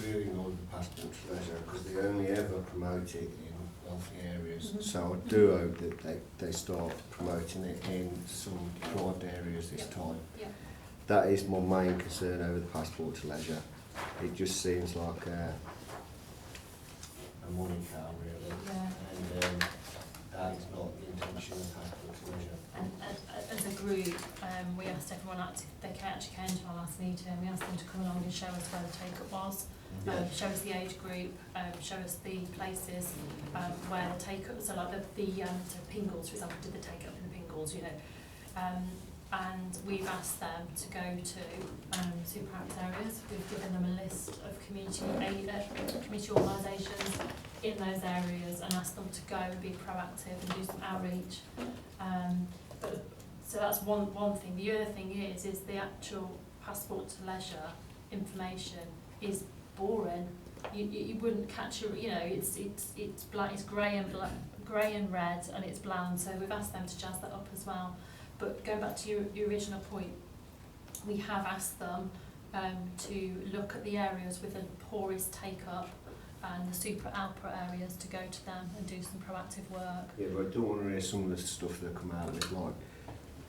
Really on the passport to leisure, because they only ever promote it in wealthy areas. So I do hope that they start promoting it in some deprived areas this time. Yeah. That is my main concern over the passport to leisure. It just seems like a money cow, really. Yeah. And that is not the intention of passport to leisure. And as a group, we asked everyone they actually came to our last meeting, and we asked them to come along and show us where the take-up was, show us the age group, show us the places where the take-up, so like the Pingles, for example, did the take-up in the Pingles, you know. And we've asked them to go to super active areas. We've given them a list of community organisations in those areas and asked them to go and be proactive and do some outreach. So that's one thing. The other thing is the actual passport to leisure information is boring. You wouldn't catch it. You know, it's black, it's grey and black, grey and red, and it's bland. So we've asked them to jazz that up as well. But going back to your original point, we have asked them to look at the areas with the poorest take-up and the super output areas, to go to them and do some proactive work. Yeah, but I don't want to hear some of the stuff that come out of it, like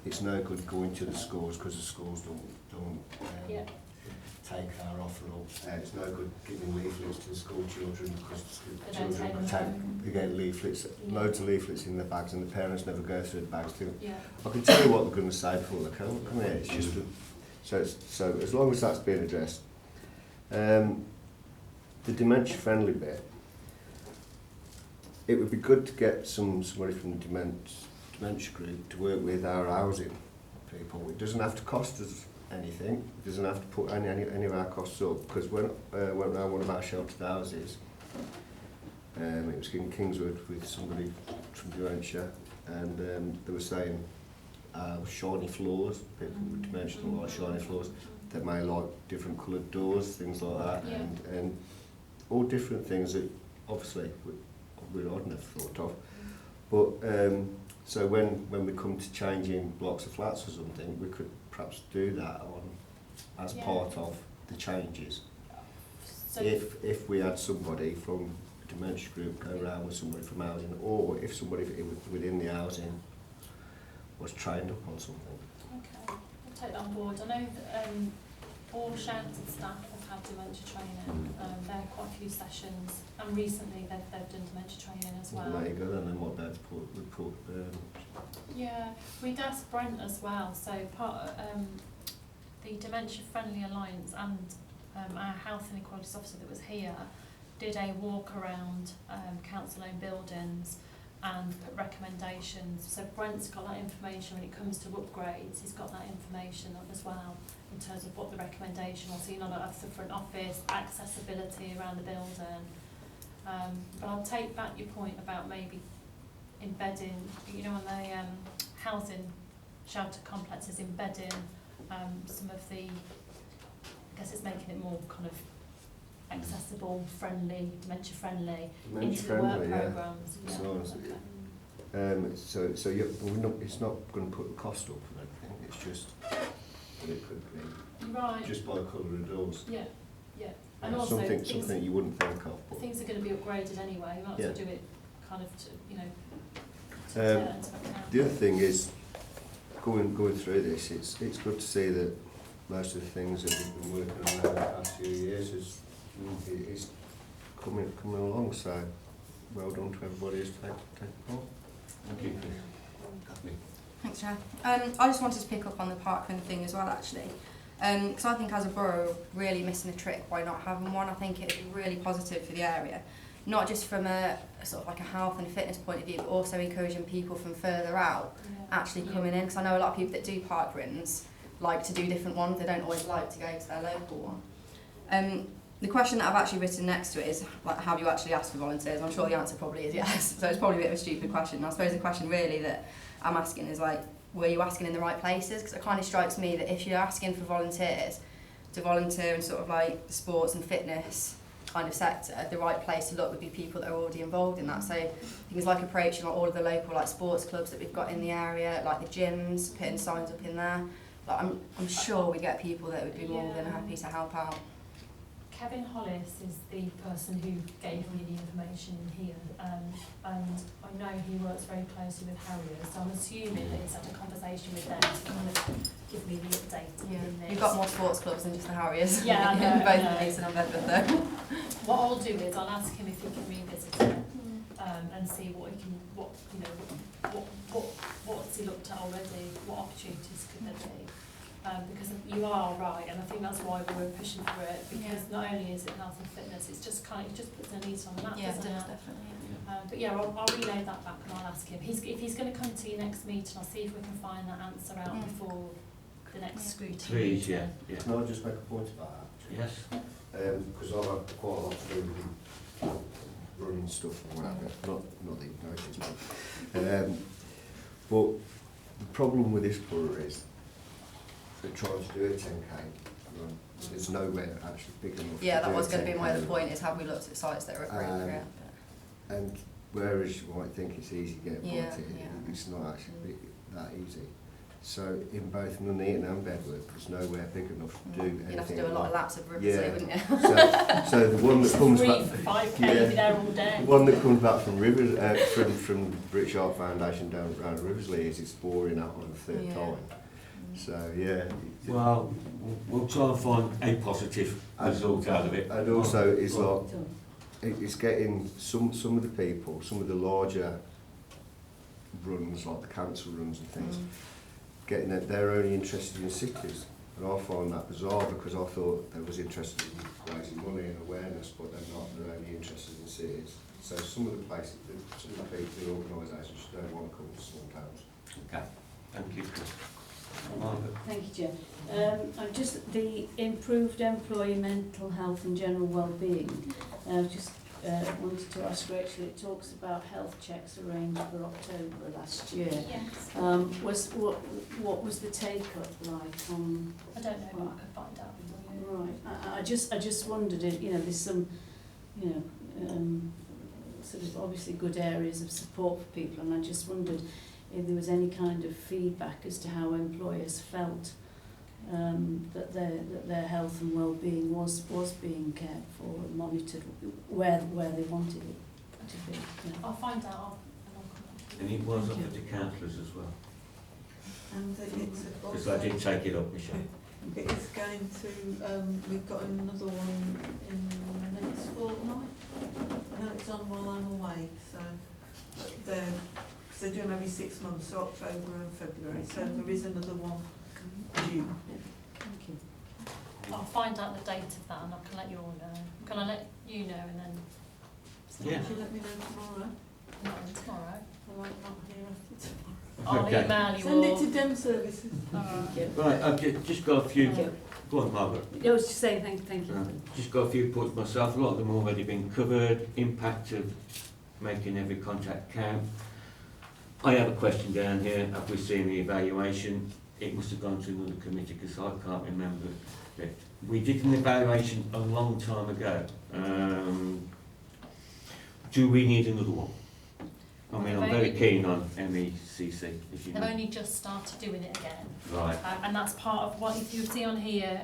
it's no good going to the schools because the schools don't Yeah. take our offer up. It's no good giving leaflets to the school children because the They don't children take them. they get leaflets, Yeah. loads of leaflets in their bags, and the parents never go through the bags too. Yeah. I can tell you what they're going to say before they come here. It's just so as long as that's being addressed, the dementia-friendly bit. It would be good to get somebody from the dementia group to work with our housing people. It doesn't have to cost us anything. It doesn't have to put any of our costs up, because when went round one of our sheltered houses, it was in Kingswood with somebody from dementia, and they were saying shiny floors, people with dementia don't like shiny floors, they may like different coloured doors, things like that, Yeah. and all different things that obviously I'd never thought of. But so when we come to changing blocks of flats or something, we could perhaps do that as Yeah. part of the changes. So If we had somebody from a dementia group go around with somebody from housing, or if somebody within the housing was trained up on something. okay, I'll take that on board. I know that all sheltered staff have had dementia training. There are quite a few sessions, and recently they've done dementia training as well. There you go, then they might be able to report. Yeah, we'd asked Brent as well. So part the Dementia Friendly Alliance and our Health and Equalities Officer that was here did a walk around council-owned buildings and put recommendations. So Brent's got that information when it comes to upgrades. He's got that information up as well in terms of what the recommendation was. So you know, like the front office, accessibility around the building. But I'll take back your point about maybe embedding, you know, on the housing shelter complexes, embedding some of the, I guess it's making it more kind of accessible, friendly, dementia friendly into the work programmes. Yeah. So yeah, it's not going to put the cost up or anything. It's just that it could be Right. just by the colour of the doors. Yeah, yeah. And also something you wouldn't think of. But things are going to be upgraded anyway. You might as well do it kind of to, you know, to take that into account. The other thing is, going through this, it's good to see that most of the things that we've been working on over the past few years is coming along. So well done to everybody who's taken part. Thank you. Kathleen. Thanks, Chair. I just wanted to pick up on the parkland thing as well, actually. Because I think as a borough, we're really missing a trick by not having one. I think it'd be really positive for the area, not just from a sort of like a health and fitness point of view, but also encouraging people from further out actually coming in. Because I know a lot of people that do park runs like to do different ones. They don't always like to go to their local one. The question that I've actually written next to it is, like, have you actually asked for volunteers? I'm sure the answer probably is yes. So it's probably a bit of a stupid question. And I suppose the question really that I'm asking is, like, were you asking in the right places? Because it kind of strikes me that if you're asking for volunteers to volunteer in sort of like the sports and fitness kind of sector, the right place to look would be people that are already involved in that. So things like approaching like all of the local like sports clubs that we've got in the area, like the gyms, putting signs up in there. Like I'm sure we get people that would be more than happy to help out. Kevin Hollis is the person who gave me the information in here, and I know he works very closely with Harriers, so I'm assuming that he's had a conversation with them to kind of give me the update in this. You've got more sports clubs than just the Harriers. Yeah, I know, both in Leeson and Bedford though. What I'll do is I'll ask him if he can revisit it and see what he can, what's he looked at already, what opportunities could there be. Because you are right, and I think that's why we're pushing for it, because not only is it health and fitness, it's just kind of, it just puts a need on the map, doesn't it? Definitely. But yeah, I'll relay that back and I'll ask him. If he's going to come to your next meeting, I'll see if we can find that answer out before the next scrutiny. Please, meeting. yeah. Can I just make a point about that? Yes. Because I've had quite a lot to do with running stuff or whatever. Not that you've noticed, but the problem with this borough is that trying to do a 10k run, there's nowhere actually big enough. Yeah, to that do was a going to be my 10K other run. point, is have we looked at sites that are appropriate? And whereas you might think it's easy to get Yeah, volunteers, yeah. it's not actually that easy. So in both Nuneaton and Bedworth, there's nowhere big enough to do anything. You'd have to do a lot of laps of Riversley, Yeah. wouldn't you? So the one that comes Free back, for 5k, Yeah. you'll be there all day. the one that comes back from from British Art Foundation down around Riversley is it's boring out on the third Yeah. time. So yeah. Well, we'll try and find a positive result out of it. And also it's like it's getting some of the people, some of the larger runs like the council runs and things, getting that they're only interested in cities. And I find that bizarre because I thought they was interested in raising money and awareness, but they're not. They're only interested in cities. So some of the places, some of the people, the organisations don't want to come to small towns. Okay, thank you, Chris. Margaret. Thank you, Chair. I'm just the improved employee mental health and general well-being. Just wanted to ask Rachel. It talks about health checks arranged for October last year. Yes. What was the take-up like on? I don't know, but I could find out for you. Right. I just wondered if there's some sort of obviously good areas of support for people, and I just wondered if there was any kind of feedback as to how employers felt that their health and well-being was being cared for and monitored where they wanted it to be. Yeah. I'll find out and I'll come back. And it was up to the councillors as well. And it's Because also, I did take it up, Michelle. it is going to, we've got another one in the next fortnight. I know it's on while I'm away, so they're doing every 6 months, so October and February, so there is another one due. Thank you. I'll find out the date of that and I can let you all know. Can I let you know and then? Yeah. If you let me know tomorrow, Not on tomorrow. I might not hear after tomorrow. I'll Okay. email you Send all. it to Dem Services. Alright. Right, I've just got a few. Thank you. Go on, Margaret. I was just saying thank you. Just got a few points myself. A lot of them already been covered. Impact of making every contact count. I have a question down here. Have we seen the evaluation? It must have gone to another committee because I can't remember it. We did an evaluation a long time ago. Do we need another one? I mean, I'm very keen on MECC, as you They've know. only just started doing it again. Right. And that's part of what, if you see on here,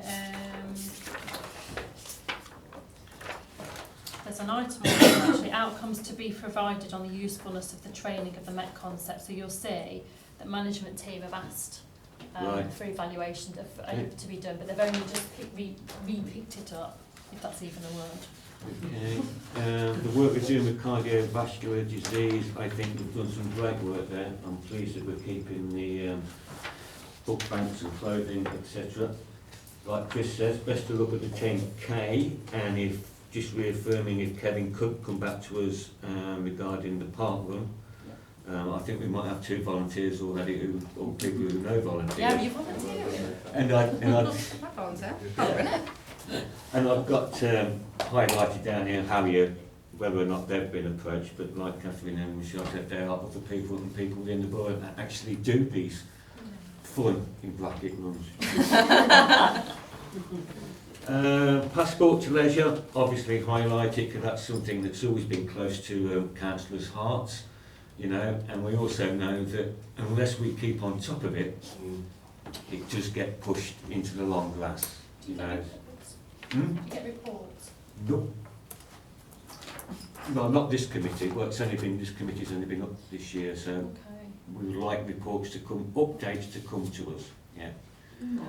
there's an item on here actually, outcomes to be provided on the usefulness of the training of the MET concept. So you'll see that management team have asked Right. for evaluation to be done, but they've only just re-picked it up, if that's even a word. Okay. The work we're doing with cardiovascular disease, I think we've done some great work there. I'm pleased that we're keeping the book banks and clothing, etc. Like Chris says, best to look at the 10K, and if just reaffirming if Kevin could come back to us regarding the park run. I think we might have 2 volunteers already, or people who know volunteers. Yeah, you volunteering. And I volunteer. I'll run it. And I've got highlighted down here whether or not they've been approached, but like Catherine and Michelle said, there are other people and people in the borough that actually do these fun, in bracket, runs. Passport to leisure, obviously highlighted because that's something that's always been close to councillors' hearts, and we also know that unless we keep on top of it, it does get pushed into the long grass, Do you get reports? Do you get reports? No. No, not this committee. Well, this committee's only been up this year, so Okay. we would like reports to come, updates to come to us. Yeah. Okay, going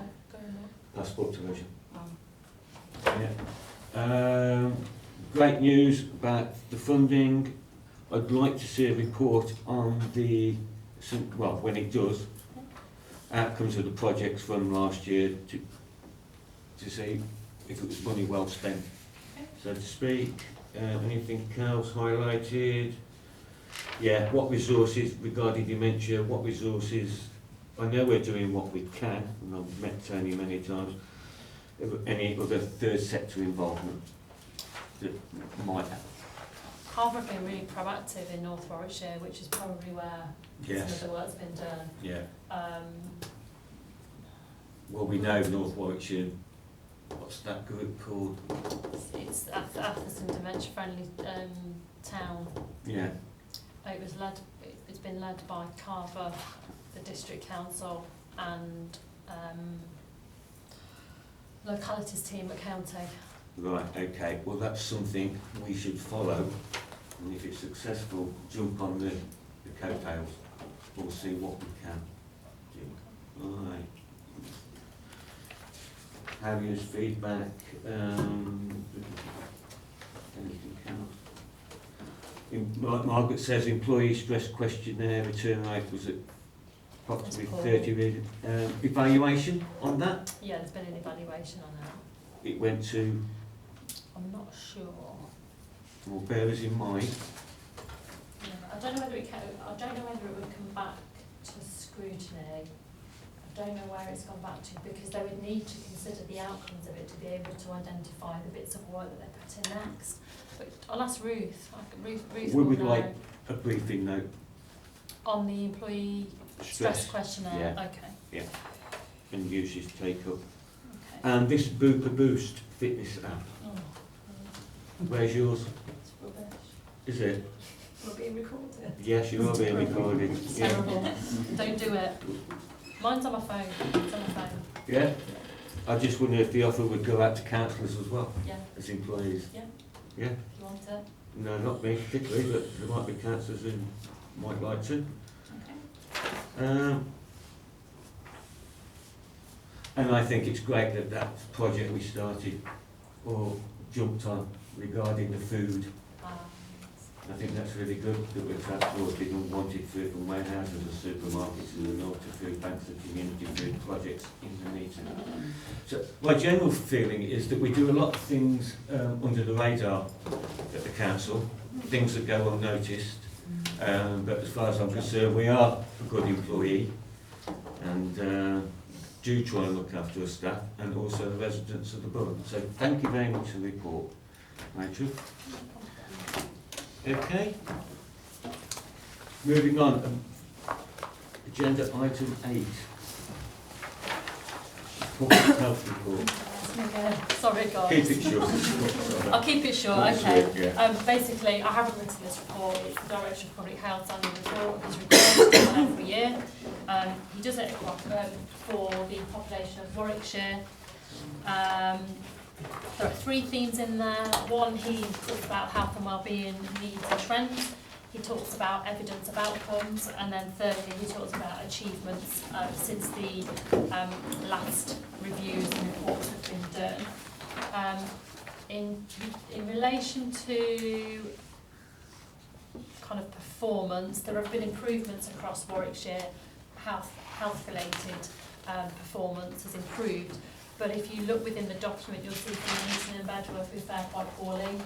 on. Passport to leisure. Yeah. Great news about the funding. I'd like to see a report on when it does, outcomes of the projects from last year to see if it was money well spent, so to speak. Anything else highlighted? Yeah, what resources regarding dementia, what resources, I know we're doing what we can, and I've met Tony many times. Any other third sector involvement that might have? Carver have been really proactive in North Warwickshire, which is probably where Yes. some of the work's been done. Yeah. Um, We know North Warwickshire, what's that group called? it's Atherton Dementia Friendly Town. Yeah. It's been led by Carver, the District Council, and localities team at county. Right, okay. Well, that's something we should follow, and if it's successful, jump on the coattails. We'll see what we can do. Right. Harriers feedback. Anything else? Margaret says employee stress questionnaire return rate was at approximately 30. Evaluation on that? Yeah, there's been an evaluation on that. It went to, I'm not sure. well, bear us in mind. Yeah, I don't know whether it would come back to scrutiny. I don't know where it's gone back to, because they would need to consider the outcomes of it to be able to identify the bits of work that they put in next. But I'll ask Ruth. Ruth We will would know like a briefing note. on the employee stress questionnaire. Yeah. Okay. And uses take up. Okay. And this Booper Boost fitness app, Oh, where's yours? it's rubbish. Is it? We're being recorded. Yes, you are being recorded. It's terrible. Don't do it. Mine's on my phone. It's on my phone. Yeah? I just wonder if the offer would go out to councillors as well, Yeah, as employees. Yeah. Yeah? if you want it. No, not me particularly, but there might be councillors who might like to. Okay. And I think it's great that that project we started or jumped on regarding the food. I think that's really good that we're transporting unwanted food from warehouses and supermarkets in the north to food banks and community food projects in the meeting. So my general feeling is that we do a lot of things under the radar at the council, things that go unnoticed. But as far as I'm concerned, we are a good employee and do try and look after our staff and also the residents of the borough. So thank you very much for the report, Rachel. Okay. Moving on. Agenda item 8. Public health report. Sorry, guys. Keep it short. I'll keep it short, That's okay. it, yeah. Basically, I haven't written this report. It's the Director of Public Health's annual report. He's required to do one every year. He does it for the population of Warwickshire. There are 3 themes in there. One, he talks about health and wellbeing needs and trends. He talks about evidence of outcomes, and then thirdly, he talks about achievements since the last reviews and reports have been done. In relation to kind of performance, there have been improvements across Warwickshire. Health-related performance has improved. But if you look within the document, you'll see Newton and Bedworth who fare quite poorly.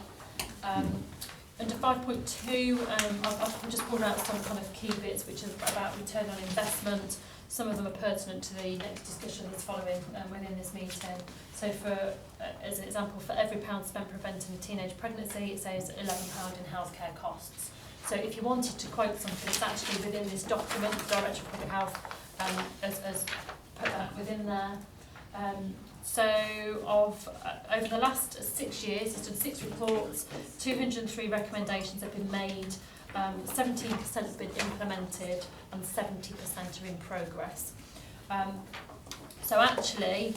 Under 5.2, I've just pulled out some kind of key bits which are about return on investment. Some of them are pertinent to the next discussion that's following within this meeting. So for, as an example, for every £1 spent preventing a teenage pregnancy, it saves £11 in healthcare costs. So if you wanted to quote something, it's actually within this document, the Director of Public Health has put that within there. Over the last 6 years, he's done 6 reports, 203 recommendations have been made, 17% have been implemented and 70% are in progress. So actually,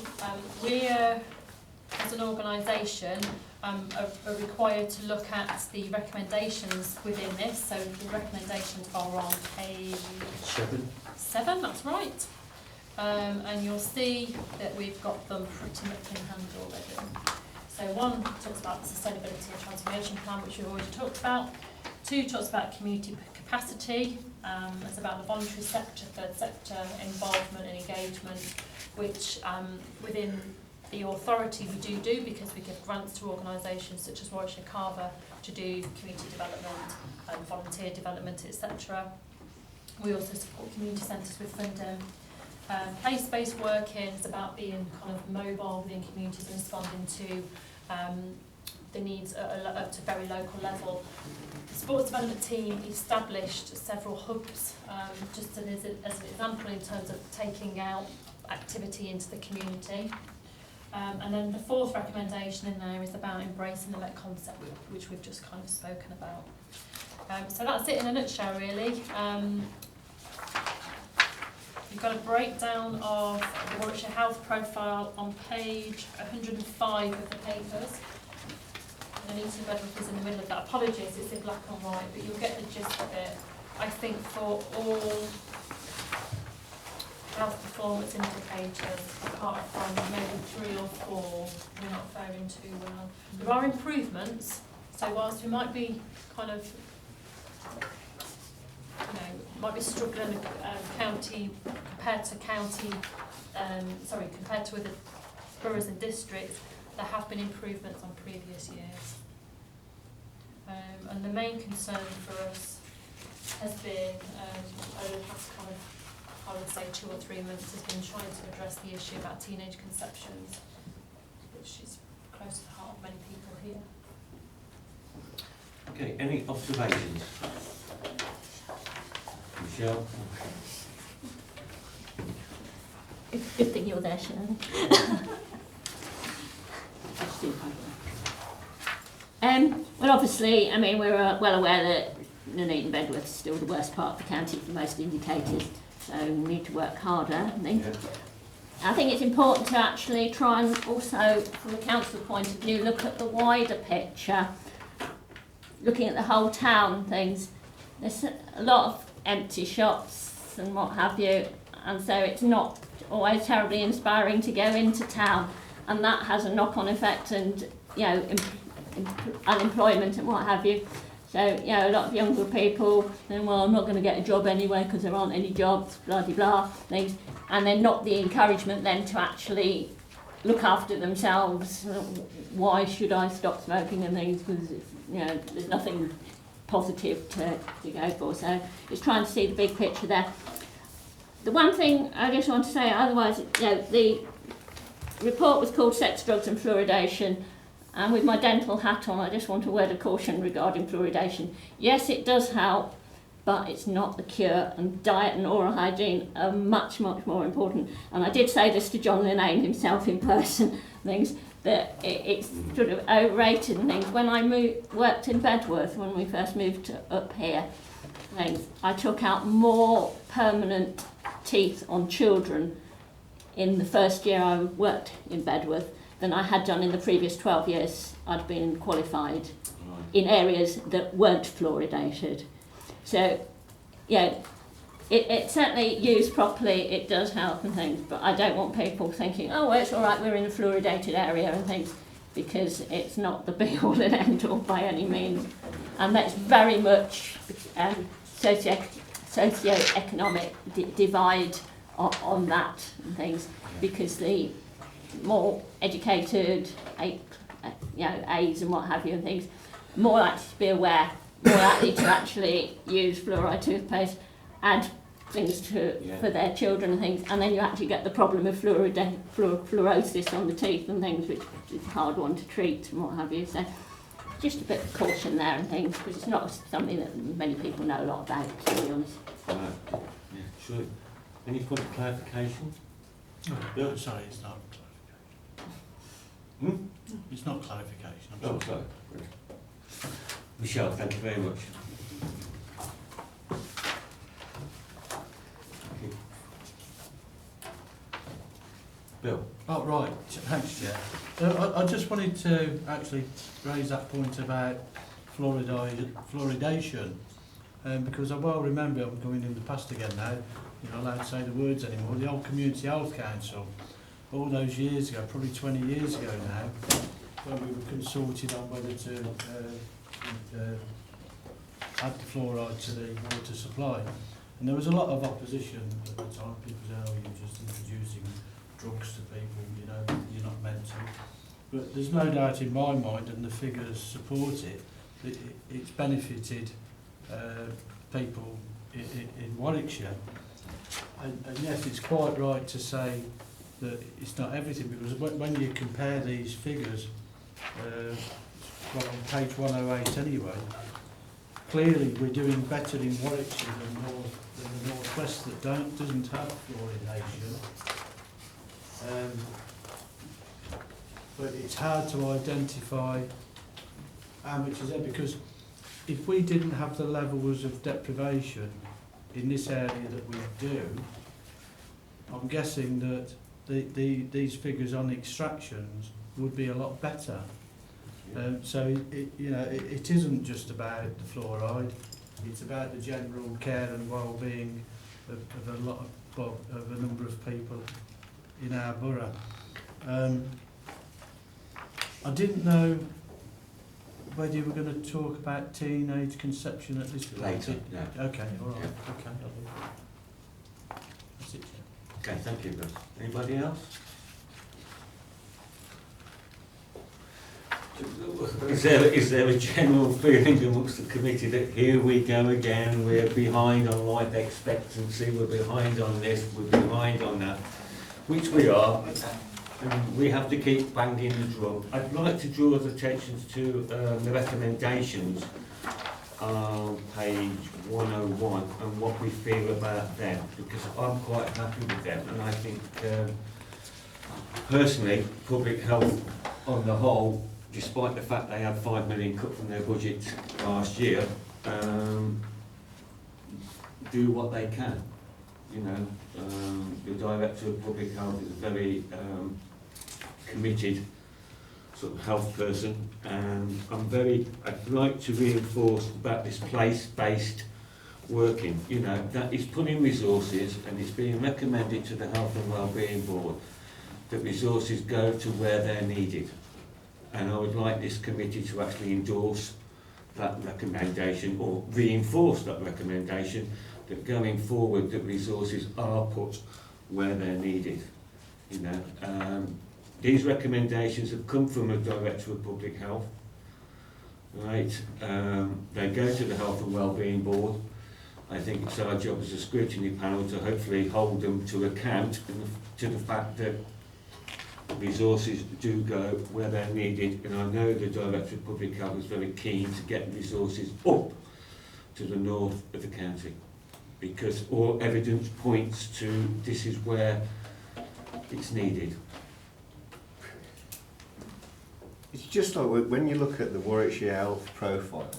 we're, as an organisation, are required to look at the recommendations within this. So the recommendations are on page 7, that's right. And you'll see that we've got them pretty much in hand already. So 1 talks about the sustainability and transformation plan, which we've already talked about. 2 talks about community capacity. It's about the voluntary sector, third sector involvement and engagement, which within the authority we do because we give grants to organisations such as Warwickshire Carver to do community development and volunteer development, etc. We also support community centres with funding. Place-based working is about being kind of mobile within communities and responding to the needs up to very local level. The sports development team established several hubs, just as an example in terms of taking out activity into the community. And then the 4th recommendation in there is about embracing the Met concept, which we've just kind of spoken about. So that's it in a nutshell, really. you've got a breakdown of the Warwickshire Health Profile on page 105 of the papers. And Eaton Bedworth is in the middle of that. Apologies, it's in black and white, but you'll get the gist of it. I think for all health performance indicators, apart from maybe 3 or 4, we're not faring too well. There are improvements, so whilst we might be kind of, might be struggling county compared to other boroughs and districts, there have been improvements on previous years. And the main concern for us has been, over the past kind of, I would say 2 or 3 months, has been trying to address the issue about teenage conceptions, which is close to the heart of many people here. Okay, any observations? Michelle? Good thing you're there, Sharon. Well, obviously, I mean, we're well aware that Nuneaton Bedworth is still the worst part of the county for most indicators, so we need to work harder, I think. Yeah. I think it's important to actually try and also, from a council point of view, look at the wider picture, looking at the whole town things. There's a lot of empty shops and what have you, and so it's not always terribly inspiring to go into town, and that has a knock-on effect, and unemployment and what have you. So, a lot of younger people then, well, I'm not going to get a job anyway because there aren't any jobs, blah, blah, blah, things. And then not the encouragement then to actually look after themselves. Why should I stop smoking and things? Because, there's nothing positive to go for. So it's trying to see the big picture there. The one thing I just want to say, otherwise, the report was called Sex, Drugs and Fluoridation. And with my dental hat on, I just want a word of caution regarding fluoridation. Yes, it does help, but it's not the cure, and diet and oral hygiene are much, much more important. And I did say this to John Linnane himself in person, things, that it's sort of overrated and things. When I worked in Bedworth, when we first moved up here, things, I took out more permanent teeth on children in the first year I worked in Bedworth than I had done in the previous 12 years I'd been qualified in areas that weren't fluoridated. So, it certainly used properly, it does help and things, but I don't want people thinking, oh, well, it's all right, we're in a fluoridated area and things, because it's not the be-all and end-all by any means. And that's very much socio-economic divide on that and things, because the more educated, A's and what have you and things, more likely to be aware, more likely to actually use fluoride toothpaste, add things for their children and things, and then you actually get the problem of fluorosis on the teeth and things, which is a hard one to treat and what have you. So just a bit of caution there and things, because it's not something that many people know a lot about, to be honest. Yeah, sure. Any point of clarification? No, sorry, it's not clarification. It's not clarification. I'm sorry. Michelle, thank you very much. Bill. Oh, right. Thanks, Chair. I just wanted to actually raise that point about fluoridation, because I well remember, I'm going in the past again now, you're not allowed to say the words anymore, the old Community Health Council, all those years ago, probably 20 years ago now, when we were consulted on whether to add the fluoride to the water supply. And there was a lot of opposition at the time. People said, oh, you're just introducing drugs to people, you're not meant to. But there's no doubt in my mind, and the figures support it, that it's benefited people in Warwickshire. And yes, it's quite right to say that it's not everything, because when you compare these figures, well, on page 108 anyway, clearly we're doing better in Warwickshire than the North West that doesn't have fluoridation. But it's hard to identify how much is there, because if we didn't have the levels of deprivation in this area that we do, I'm guessing that these figures on extractions would be a lot better. So it isn't just about the fluoride, it's about the general care and well-being of a number of people in our borough. I didn't know whether you were going to talk about teenage conception at this point. Later, yeah. Okay, all right. Yeah. Okay. That's it. Okay, thank you, Bruce. Anybody else? Is there a general feeling amongst the committee that here we go again, we're behind on life expectancy, we're behind on this, we're behind on that, which we are, and we have to keep banging the drum. I'd like to draw the attention to the recommendations on page 101 and what we feel about them, because I'm quite happy with them, and I think personally public health on the whole, despite the fact they had 5 million cut from their budget last year, do what they can. You know, the Director of Public Health is a very committed sort of health person, and I'd like to reinforce about this place-based working. You know, that is putting resources, and it's being recommended to the Health and Wellbeing Board that resources go to where they're needed. And I would like this committee to actually endorse that recommendation or reinforce that recommendation, that going forward the resources are put where they're needed. You know, these recommendations have come from a Director of Public Health, right? They go to the Health and Wellbeing Board. I think it's our job as a scrutiny panel to hopefully hold them to account to the fact that resources do go where they're needed, and I know the Director of Public Health is very keen to get resources up to the north of the county, because all evidence points to this is where it's needed. It's just like when you look at the Warwickshire Health profile,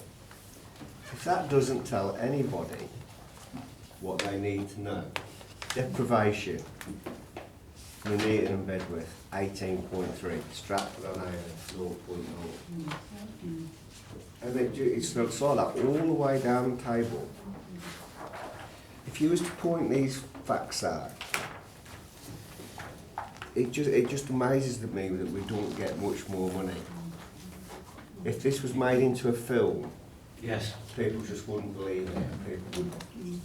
if that doesn't tell anybody what they need to know, deprivation, Nuneaton and Bedworth, 18.3, Stratford on Avon, 0.0. And it's like that all the way down the table. If you was to point these facts out, it just amazes me that we don't get much more money. If this was made into a film, Yes. people just wouldn't believe it. People would.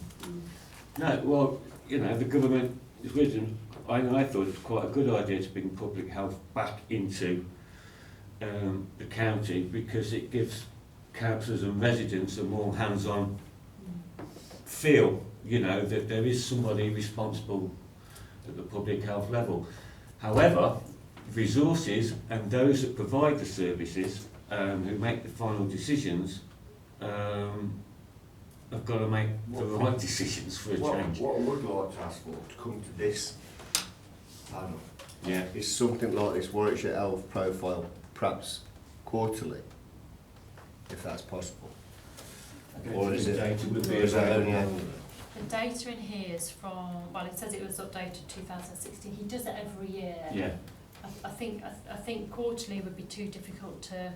No, well, you know, the government is wisdom. I thought it was quite a good idea to bring public health back into the county, because it gives councillors and residents a more hands-on feel, you know, that there is somebody responsible at the public health level. However, resources and those that provide the services, who make the final decisions, have got to make the right decisions for a change. What I would like to ask for, to come to this panel, Yeah. is something like this Warwickshire Health profile, perhaps quarterly, if that's possible. Or is it only annually? The data in here is from, well, it says it was updated 2016. He does it every year. Yeah. I think quarterly would be too difficult to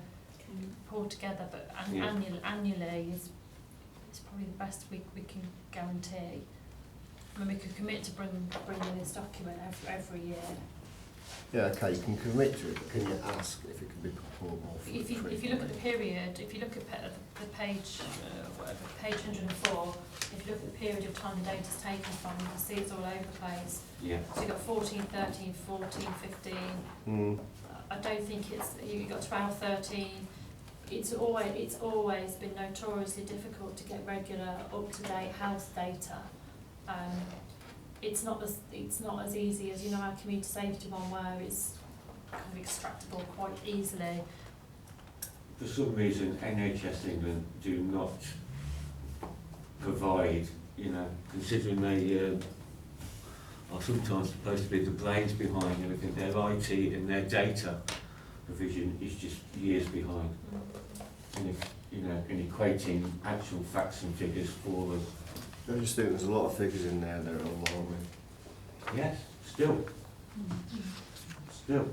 pull together, but annually is probably the best we can guarantee. I mean, we could commit to bringing this document every year. Yeah, okay, you can commit to it, but can you ask if it can be performed more If you look at the period, if you look at the page, page 104, if you look at the period of time the data's taken from, you can see it's all over the place. Yeah. So you've got 14, 13, 14, 15. I don't think you've got 12, 13. It's always been notoriously difficult to get regular, up-to-date health data. It's not as easy as, you know, our community safety one, where it's kind of extractable quite easily. For some reason, NHS England do not provide, you know, considering they are sometimes supposed to be the brains behind everything, their IT and their data provision is just years behind. In equating actual facts and figures for us. I just think there's a lot of figures in there that are alarming. Yes, still. Still.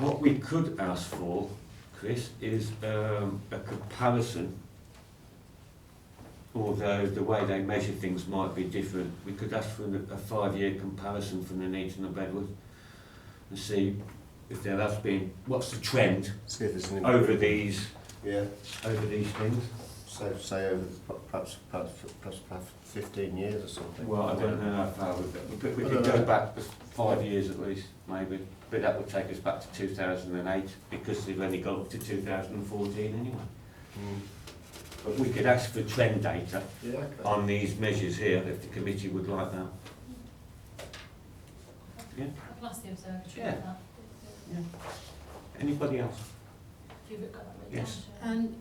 What we could ask for, Chris, is a comparison, although the way they measure things might be different. We could ask for a 5-year comparison from the Nuneaton and Bedworth and see if there has been, what's the trend See if there's an over these Yeah. over these things. So say over perhaps 15 years or something. Well, I don't know how far we could go back 5 years at least, maybe. But that would take us back to 2008 because they've only got up to 2014 anyway. But we could ask for trend data on these measures here if the committee would like that. Yeah. I can ask the observatory Yeah. for that. Yeah. Anybody else? If you've got that written Yes. down.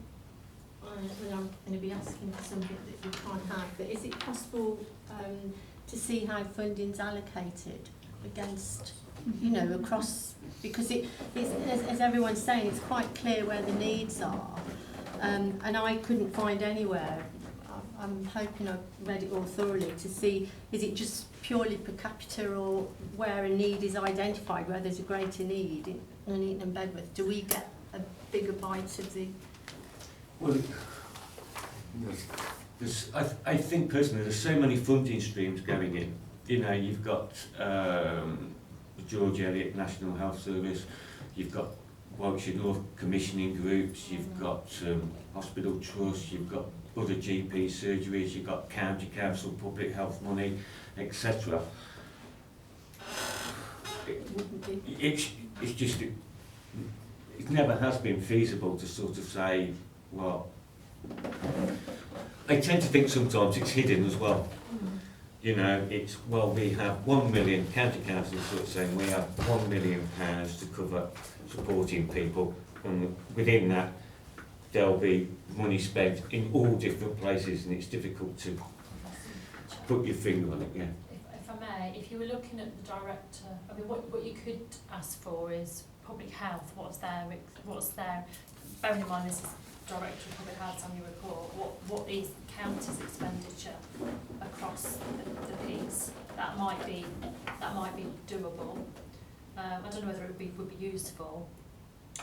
I'm going to be asking for something that you can't have, but is it possible to see how funding's allocated against, you know, across, because it's as everyone's saying, it's quite clear where the needs are, and I couldn't find anywhere. I'm hoping I've read it all thoroughly to see, is it just purely per capita or where a need is identified, where there's a greater need in Nuneaton and Bedworth? Do we get a bigger bite of the... Well, I think personally there's so many funding streams going in. You know, you've got the George Eliot National Health Service, you've got Warwickshire North commissioning groups, you've got hospital trusts, you've got other GP surgeries, you've got county council, public health money, etc. It's just, it never has been feasible to sort of say, well, I tend to think sometimes it's hidden as well. You know, it's, well, we have 1 million, county council sort of saying we have £1 million to cover supporting people, and within that there'll be money spent in all different places, and it's difficult to put your finger on it. Yeah. If I may, if you were looking at the director, I mean, what you could ask for is public health. What's there? Bearing in mind this is Director of Public Health's annual report. What is county's expenditure across the piece? That might be doable. I don't know whether it would be useful,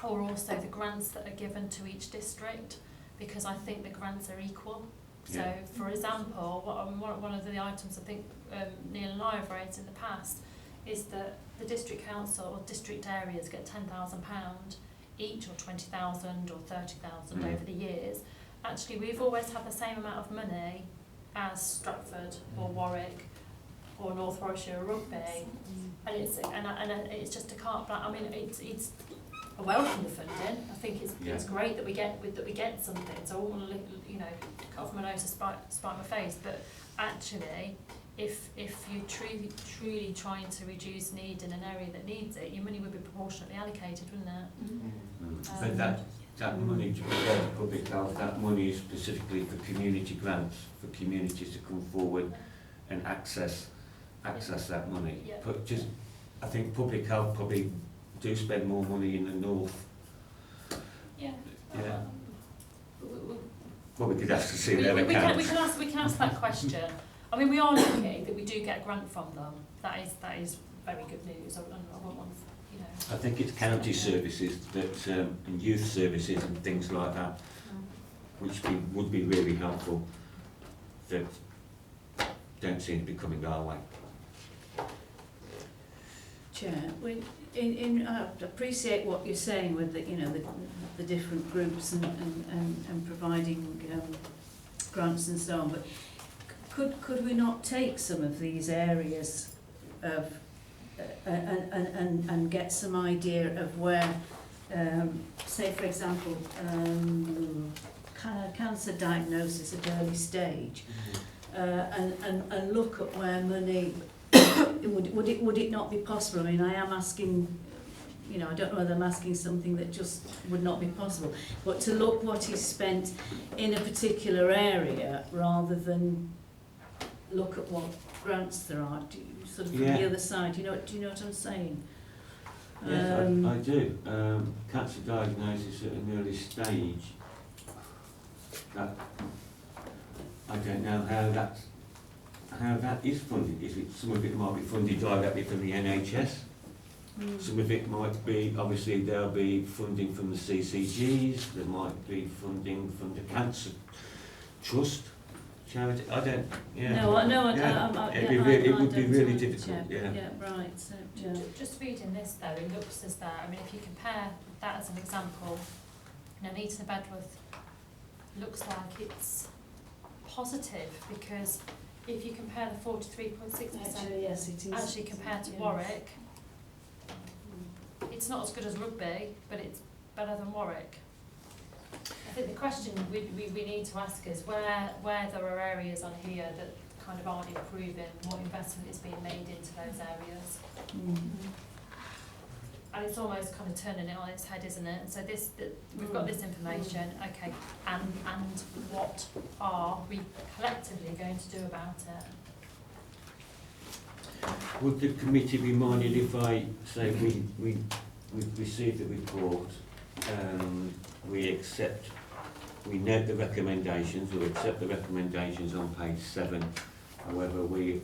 or also the grants that are given to each district, because I think the grants are equal. So, for example, one of the items I think Neil and I have raised in the past is that the district council or district areas get £10,000 each, or 20,000 or 30,000 over the years. Actually, we've always had the same amount of money as Stratford or Warwick or North Warwickshire or Rugby, and it's just a carte blanche. I mean, it's a welcome the funding. I think it's great that we get something. So I won't, you know, cut off my nose to spite my face. But actually, if you're truly trying to reduce need in an area that needs it, your money would be proportionately allocated, wouldn't it? But that money to provide public health, that money is specifically for community grants, for communities to come forward and access that money. Yeah. But just, I think public health probably do spend more money in the north. Yeah. Yeah. Well, we could ask to see their we accounts. can ask that question. I mean, we are lucky that we do get a grant from them. That is very good news. I wouldn't want, you know. I think it's county services that and youth services and things like that, which would be really helpful, that don't seem to be coming our way. Chair, I appreciate what you're saying with the different groups and providing grants and so on, but could we not take some of these areas of and get some idea of where, say for example, cancer diagnosis at early stage, and look at where money would it not be possible? I mean, I am asking, you know, I don't know whether I'm asking something that just would not be possible, but to look what is spent in a particular area rather than look at what grants there are, sort of from the other side. Do you know what I'm saying? Yes, I do. Cancer diagnosis at an early stage. That I don't know how how that is funded. Is it, some of it might be funded directly from the NHS. Some of it might be, obviously there'll be funding from the CCGs, there might be funding from the Cancer Trust, charity, I don't, yeah. It would be really difficult, yeah. Yeah, right, so, yeah. Just reading this though, it looks as though, I mean, if you compare that as an example, Nuneaton and Bedworth looks like it's positive, because if you compare the 43.6%, Actually, yes, it is. actually compared to Yeah. Warwick, it's not as good as Rugby, but it's better than Warwick. I think the question we need to ask is where there are areas on here that kind of aren't improving, what investment is being made into those areas. And it's almost kind of turning it on its head, isn't it? So we've got this information, okay, and what are we collectively going to do about it? Would the committee be minded if I say we received the report, we note the recommendations, we accept the recommendations on page 7, however would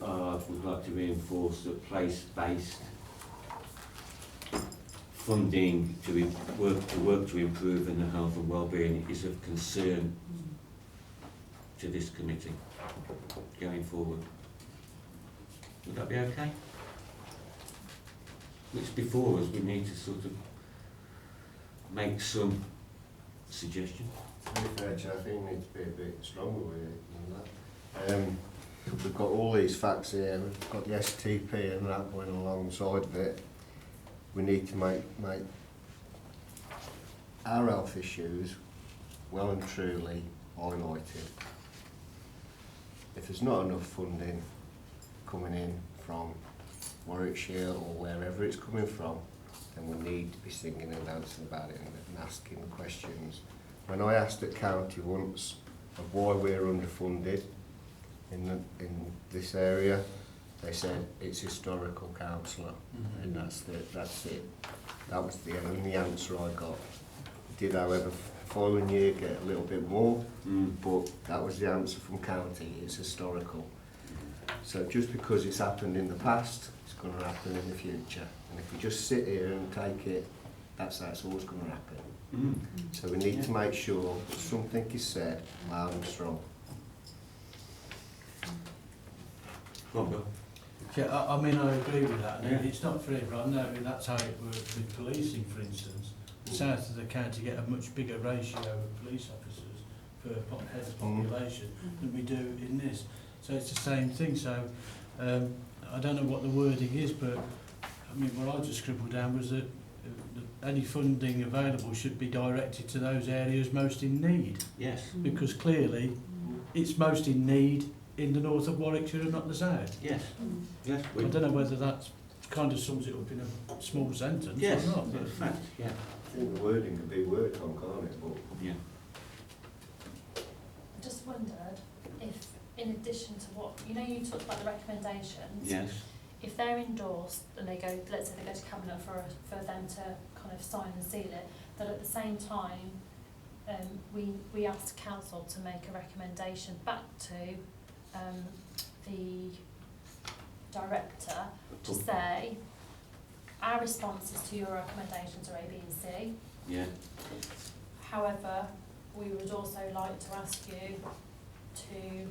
like to reinforce that place-based funding to work to improve in the health and well-being is of concern to this committee going forward. Would that be okay? Which before us we need to sort of make some suggestions. To be fair, Chair, I think we need to be a bit stronger with it than that. We've got all these facts here, we've got the STP and that going alongside of it. We need to make our health issues well and truly highlighted. If there's not enough funding coming in from Warwickshire or wherever it's coming from, then we need to be singing and dancing about it and asking questions. When I asked at county once of why we're underfunded in this area, they said it's historical councillor, and that's it. That was the only answer I got. Did, however, following year get a little bit more, but that was the answer from county. It's historical. So just because it's happened in the past, it's going to happen in the future. And if we just sit here and take it, that's always going to happen. So we need to make sure that something is said loud and strong. Yeah, I mean, I agree with that. And it's not fair, but I know that's how it works with policing, for instance. The south of the county get a much bigger ratio of police officers per head of population than we do in this. So it's the same thing. So I don't know what the wording is, but I mean, what I just scribbled down was that any funding available should be directed to those areas most in need. Yes. Because clearly it's most in need in the north of Warwickshire and not the south. Yes. Yes. I don't know whether that kind of sums it up in a small sentence yes, or not. Yes, fact, yeah. I think the wording could be worked on, can't it? But yeah. I just wondered if, in addition to what, you talked about the recommendations. Yes. If they're endorsed and they go, let's say they go to Cabinet for them to kind of sign and seal it, that at the same time we ask Council to make a recommendation back to the Director to say our responses to your recommendations are A, B and C. Yeah. However, we would also like to ask you to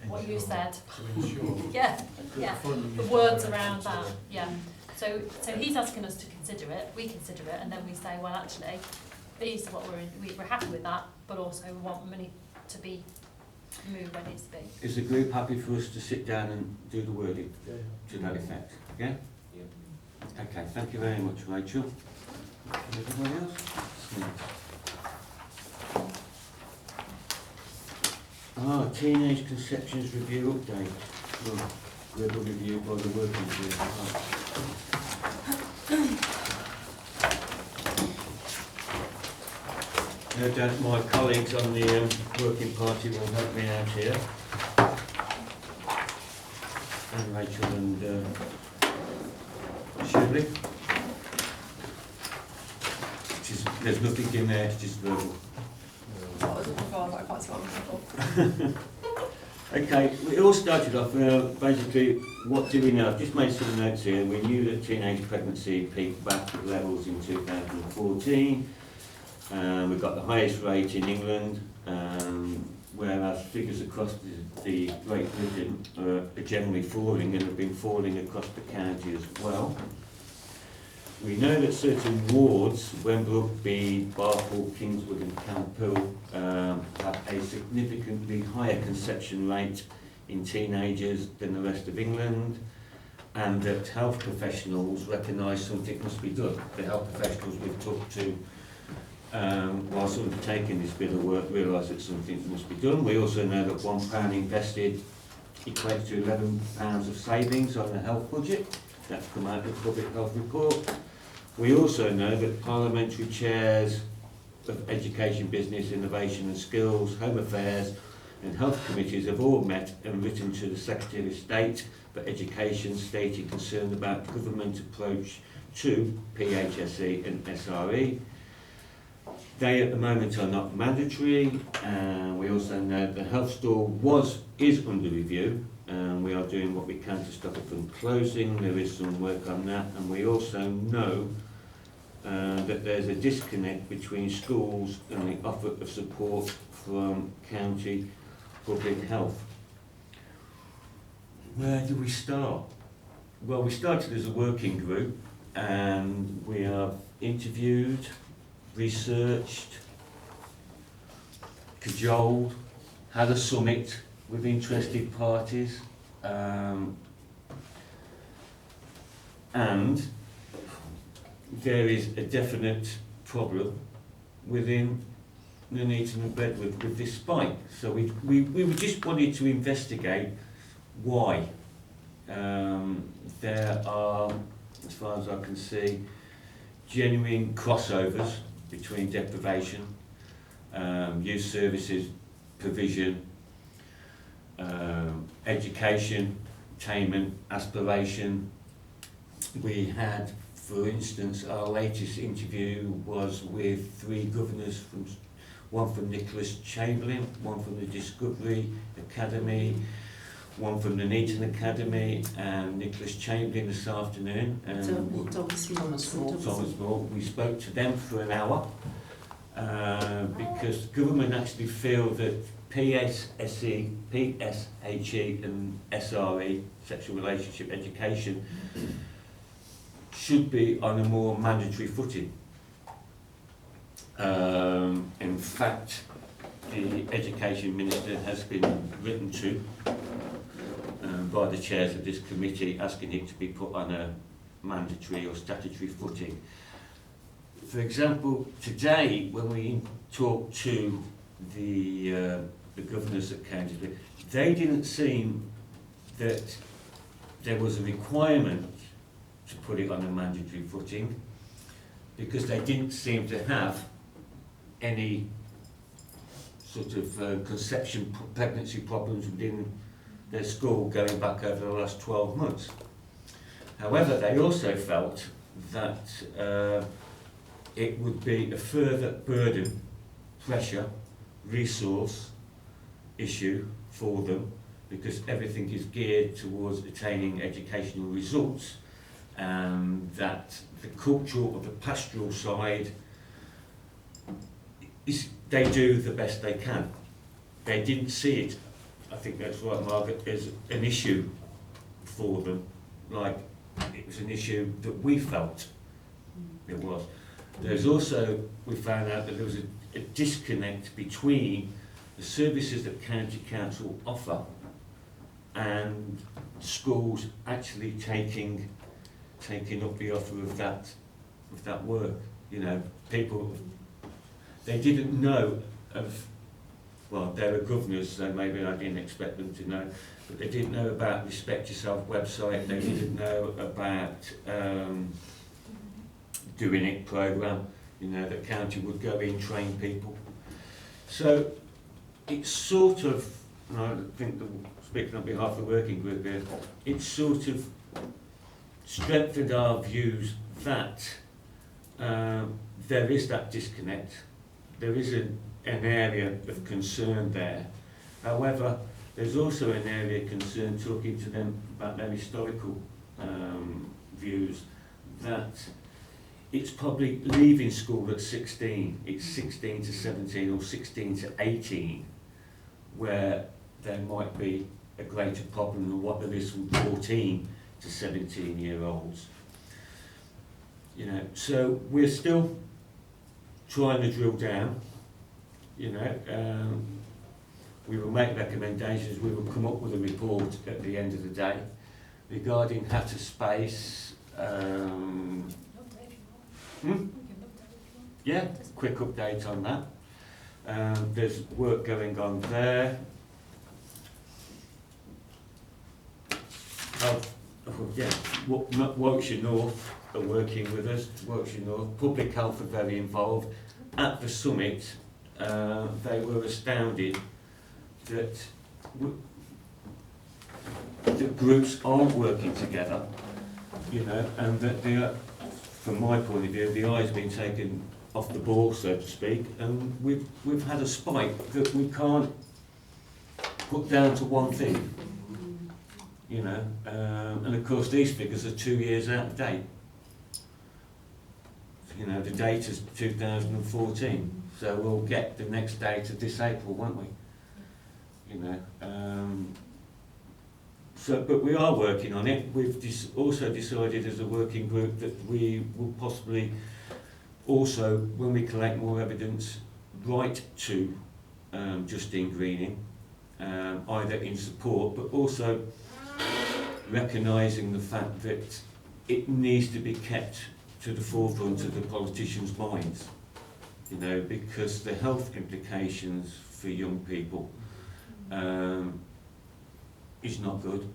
what you said. To ensure. Yeah. The words around that. Yeah. So he's asking us to consider it. We consider it, and then we say, well, actually, these are what we're happy with that, but also we want money to be moved where it needs to be. Is the group happy for us to sit down and do the wording to that effect? Yeah. Yeah. Okay. Thank you very much, Rachel. Everybody else? Teenage Conceptions Review Update. Well, verbal review by the working group. No doubt my colleagues on the working party will help me out here. And Rachel and Shirley. There's nothing in there, it's just verbal. What was it before? I can't see what I'm looking for. Okay, it all started off basically, what do we know? I've just made some notes here. We knew that teenage pregnancy peaked back at levels in 2014. We've got the highest rate in England, whereas figures across the Great Britain are generally falling and have been falling across the county as well. We know that certain wards, Wembrook, Bede, Barpool, Kingswood and Campill, have a significantly higher conception rate in teenagers than the rest of England, and that health professionals recognise something must be done. The health professionals we've talked to while sort of taking this bit of work realise that something must be done. We also know that £1 invested equates to £11 of savings on the health budget. That's come out of the Public Health Report. We also know that parliamentary chairs of Education, Business, Innovation and Skills, Home Affairs and Health Committees have all met and written to the Secretary of State for Education, stating concern about the government approach to PHSE and SRE. They at the moment are not mandatory, and we also know the health store is under review, and we are doing what we can to stop it from closing. There is some work on that, and we also know that there's a disconnect between schools and the offer of support from county public health. Where do we start? Well, we started as a working group, and we have interviewed, researched, cajoled, had a summit with interested parties, and there is a definite problem within Nuneaton and Bedworth with this spike. So we just wanted to investigate why. There are, as far as I can see, genuine crossovers between deprivation, youth services provision, education, attainment, aspiration. We had, for instance, our latest interview was with 3 governors, one from Nicholas Chamberlain, one from the Discovery Academy, one from the Nuneaton Academy, and Nicholas Chamberlain this afternoon. And Thomas Moore. We spoke to them for an hour because government actually feel that PSHE and SRE, sexual relationship education, should be on a more mandatory footing. In fact, the Education Minister has been written to by the chairs of this committee, asking it to be put on a mandatory or statutory footing. For example, today when we talked to the governors at county, they didn't seem that there was a requirement to put it on a mandatory footing, because they didn't seem to have any sort of pregnancy problems within their school going back over the last 12 months. However, they also felt that it would be a further burden, pressure, resource issue for them, because everything is geared towards attaining educational results, and that the cultural or the pastoral side they do the best they can. They didn't see it, I think that's right, Margaret, as an issue for them, like it was an issue that we felt it was. There's also, we found out that there was a disconnect between the services that county council offer and schools actually taking up the offer of that work. You know, people, they didn't know of, well, they were governors, so maybe I didn't expect them to know, but they didn't know about Respect Yourself website, they didn't know about Doing It programme, you know, the county would go in, train people. So it's sort of, and I think, speaking on behalf of the working group here, it's sort of strengthened our views that there is that disconnect, there is an area of concern there. However, There's also an area of concern talking to them about their historical views, that it's probably leaving school at 16, it's 16 to 17 or 16 to 18 where there might be a greater problem than what there is from 14 to 17-year-olds. You know, so we're still trying to drill down, you know, we will make recommendations, we will come up with a report at the end of the day regarding hatter space. Yeah, quick update on that. There's work going on there. Yeah, Warwickshire North are working with us. Warwickshire North, Public Health are very involved. At the summit, they were astounded that the groups aren't working together, you know, and that they are, from my point of view, the eye's been taken off the ball, so to speak, and we've had a spike that we can't put down to one thing, you know, and of course these figures are 2 years out of date. You know, the data's 2014, so we'll get the next data this April, won't we? You know, so, but we are working on it. We've also decided as a working group that we will possibly also, when we collect more evidence, write to Justine Greening, either in support, but also recognising the fact that it needs to be kept to the forefront of the politicians' minds, you know, because the health implications for young people is not good.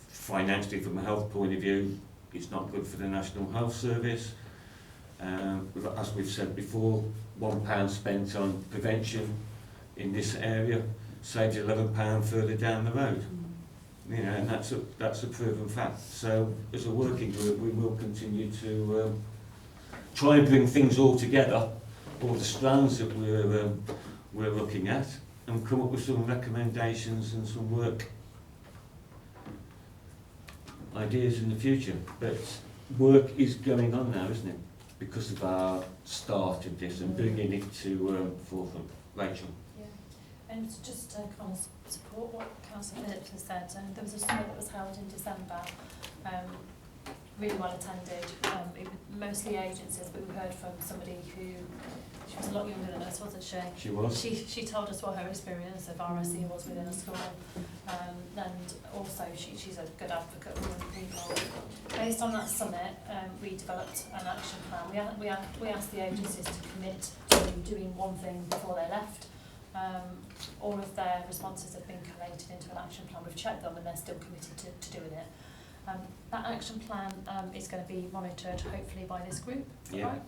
Financially, from a health point of view, it's not good for the National Health Service. As we've said before, £1 spent on prevention in this area saves £11 further down the road. You know, and that's a proven fact. So, as a working group, we will continue to try and bring things all together, all the strands that we're looking at, and come up with some recommendations and some work ideas in the future. But work is going on now, isn't it? Because of our start of this and bringing it to forefront. Rachel. Yeah, and just to kind of support what Councillor Phillips has said, there was a summit that was held in December, really well attended. It was mostly agencies, but we heard from somebody who, she was a lot younger than us, wasn't she? She was. She told us what her experience of RSE was within a school, and also she's a good advocate for young people. Based on that summit, we developed an action plan. We asked the agencies to commit to doing one thing before they left. All of their responses have been collated into an action plan. We've checked them and they're still committed to doing it. That action plan is going to be monitored hopefully by this group, yeah. Right?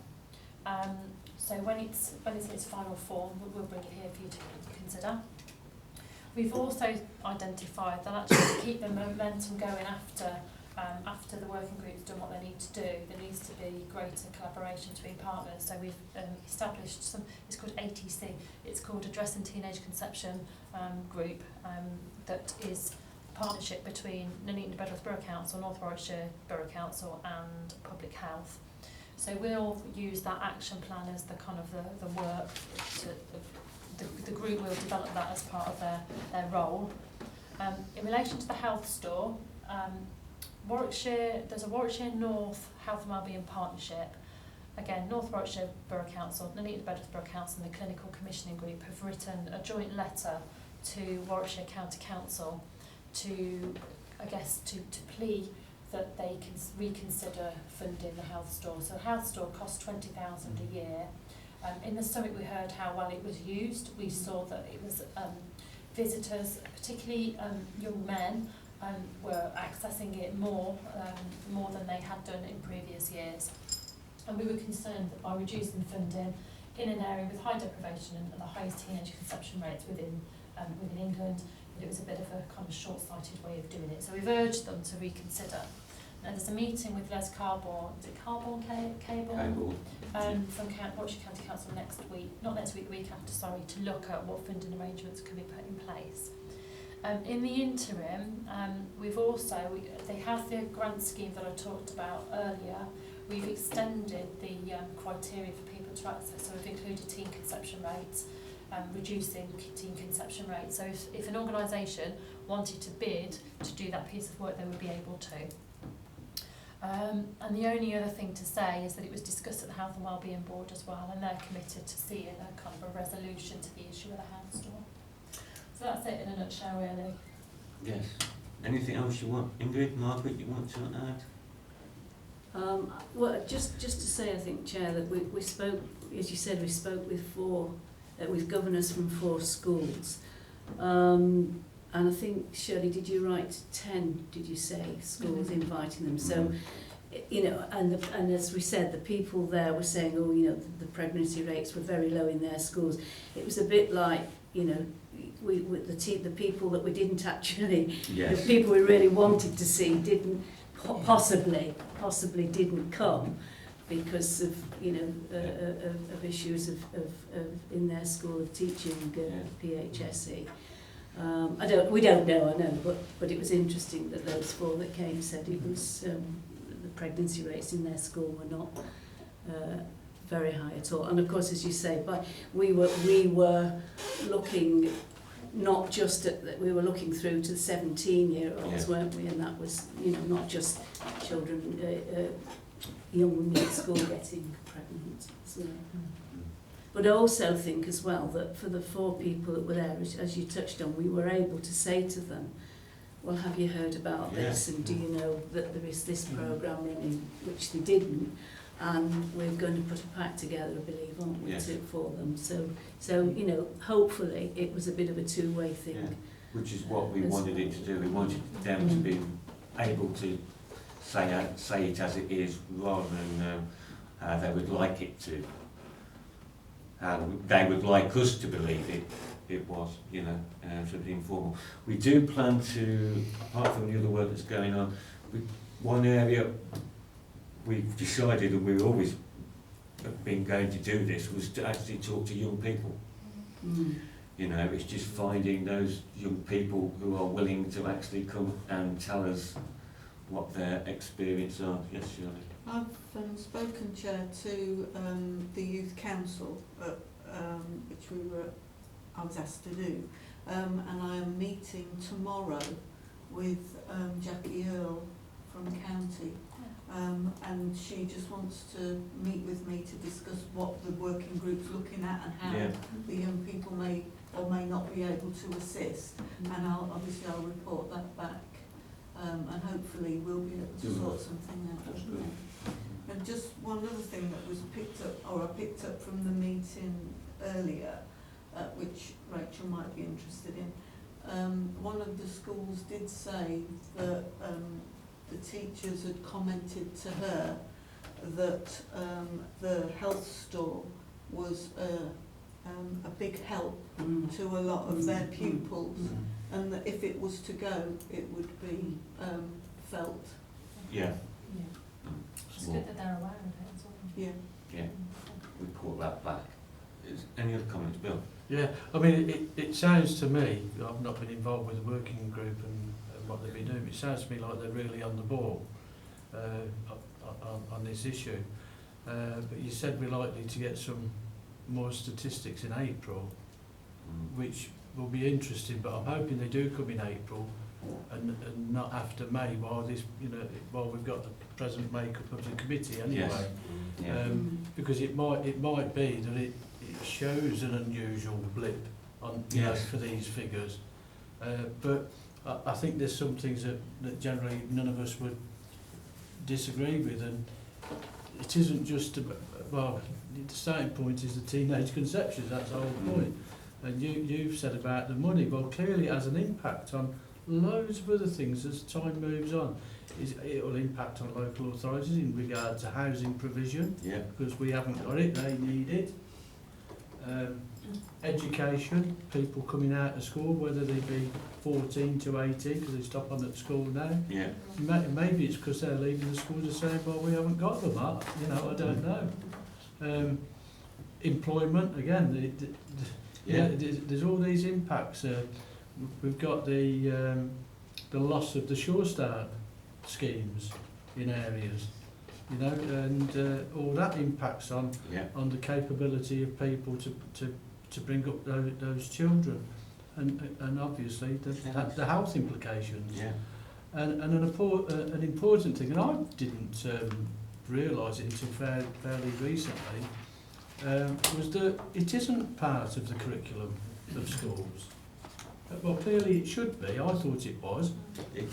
So when it's in its final form, we'll bring it here for you to consider. We've also identified that actually to keep the momentum going after the working group's done what they need to do, there needs to be greater collaboration between partners. So we've established some, it's called ATC, it's called Addressing Teenage Conception Group, that is a partnership between Nuneaton and Bedworth Borough Council, North Warwickshire Borough Council and Public Health. So we'll use that action plan as the kind of the work, the group will develop that as part of their role. In relation to the health store, there's a Warwickshire North Health and Wellbeing Partnership. Again, North Warwickshire Borough Council, Nuneaton and Bedworth Borough Council and the Clinical Commissioning Group have written a joint letter to Warwickshire County Council to plea that they can reconsider funding the health store. So the health store costs $20,000 a year. In the summit we heard how well it was used. We saw that it was visitors, particularly young men, were accessing it more than they had done in previous years. And we were concerned that by reducing funding in an area with high deprivation and the highest teenage conception rates within England, it was a bit of a kind of short-sighted way of doing it. So we've urged them to reconsider. Now there's a meeting with Les Carborn, is it Carborn, Cable? From Warwickshire County Council next week, not next week, the week after, sorry, to look at what funding arrangements could be put in place. In the interim, they have the grant scheme that I talked about earlier. We've extended the criteria for people to access, so we've included teen conception rates, reducing teen conception rates. So if an organisation wanted to bid to do that piece of work, they would be able to. And the only other thing to say is that it was discussed at the Health and Wellbeing Board as well, and they're committed to seeing a kind of a resolution to the issue of the house store. So that's it in a nutshell, really. Yes. Anything else you want, Ingrid, Margaret, you want to add? Well, just to say, I think, Chair, that we spoke, as you said, we spoke with governors from 4 schools. And I think, Shirley, did you write 10, did you say, schools inviting them? So, you know, and as we said, the people there were saying, oh, you know, the pregnancy rates were very low in their schools. It was a bit like, you know, the people that we didn't actually, yes. the people we really wanted to see didn't, possibly didn't come because of, you know, of issues of in their school of teaching PHSE. We don't know, I know, but it was interesting that those 4 that came said it was the pregnancy rates in their school were not very high at all. And of course, as you say, but we were looking not just at that, we were looking through to the 17-year-olds, weren't we? And that was, you know, not just children, young women at school getting pregnant. So. But I also think as well that for the 4 people that were there, as you touched on, we were able to say to them, well, have you heard about this? And do you know that there is this programme running, which they didn't? And we're going to put a pack together, I believe, aren't we, for them. So you know, hopefully it was a bit of a two-way thing. Yeah. Which is what we wanted it to do. We wanted them to be able to say it as it is, rather than how they would like it to. How they would like us to believe it was, you know, sort of informal. We do plan to, apart from the other work that's going on, one area we've decided, and we've always been going to do this, was to actually talk to young people. You know, it's just finding those young people who are willing to actually come and tell us what their experience are. Yes, Shirley. I've spoken, Chair, to the Youth Council, which I was asked to do, and I am meeting tomorrow with Jackie Earle from County, and she just wants to meet with me to discuss what the working group's looking at and how the young people may or may not be able to assist, and I'll report that back, and hopefully we'll be able to sort something out. And just one other thing that was I picked up from the meeting earlier, which Rachel might be interested in. One of the schools did say that the teachers had commented to her that the health store was a big help to a lot of their pupils, and that if it was to go, it would be felt. Yeah. It's good that they're aware of it as well. Yeah. We call that back. Any other comments, Bill? Yeah, I mean, it sounds to me, I've not been involved with the working group and what they've been doing, it sounds to me like they're really on the ball on this issue. But you said we're likely to get some more statistics in April, which will be interesting, but I'm hoping they do come in April and not after May, while we've got the present makeup of the committee anyway. Yes. Because it might be that it shows an unusual blip on for these figures, but I think there's some things that generally none of us would disagree with, and it isn't just the starting point is the teenage conceptions, that's the whole point. And you've said about the money, well, clearly it has an impact on loads of other things as time moves on. It will impact on local authorities in regard to housing provision, because we haven't got it, they need it. Education, people coming out of school, whether they be 14 to 18, because they stop on at school now. Maybe it's because they're leaving the schools and saying, well, we haven't got them up, I don't know. Employment, again, there's all these impacts. we've got the loss of the Sure Start schemes in areas, you know, and all that impacts on the capability of people to bring up those children, and obviously the health implications. Yeah. And an important thing, and I didn't realise it until fairly recently, was that it isn't part of the curriculum of schools. Well, clearly it should be. I thought it was,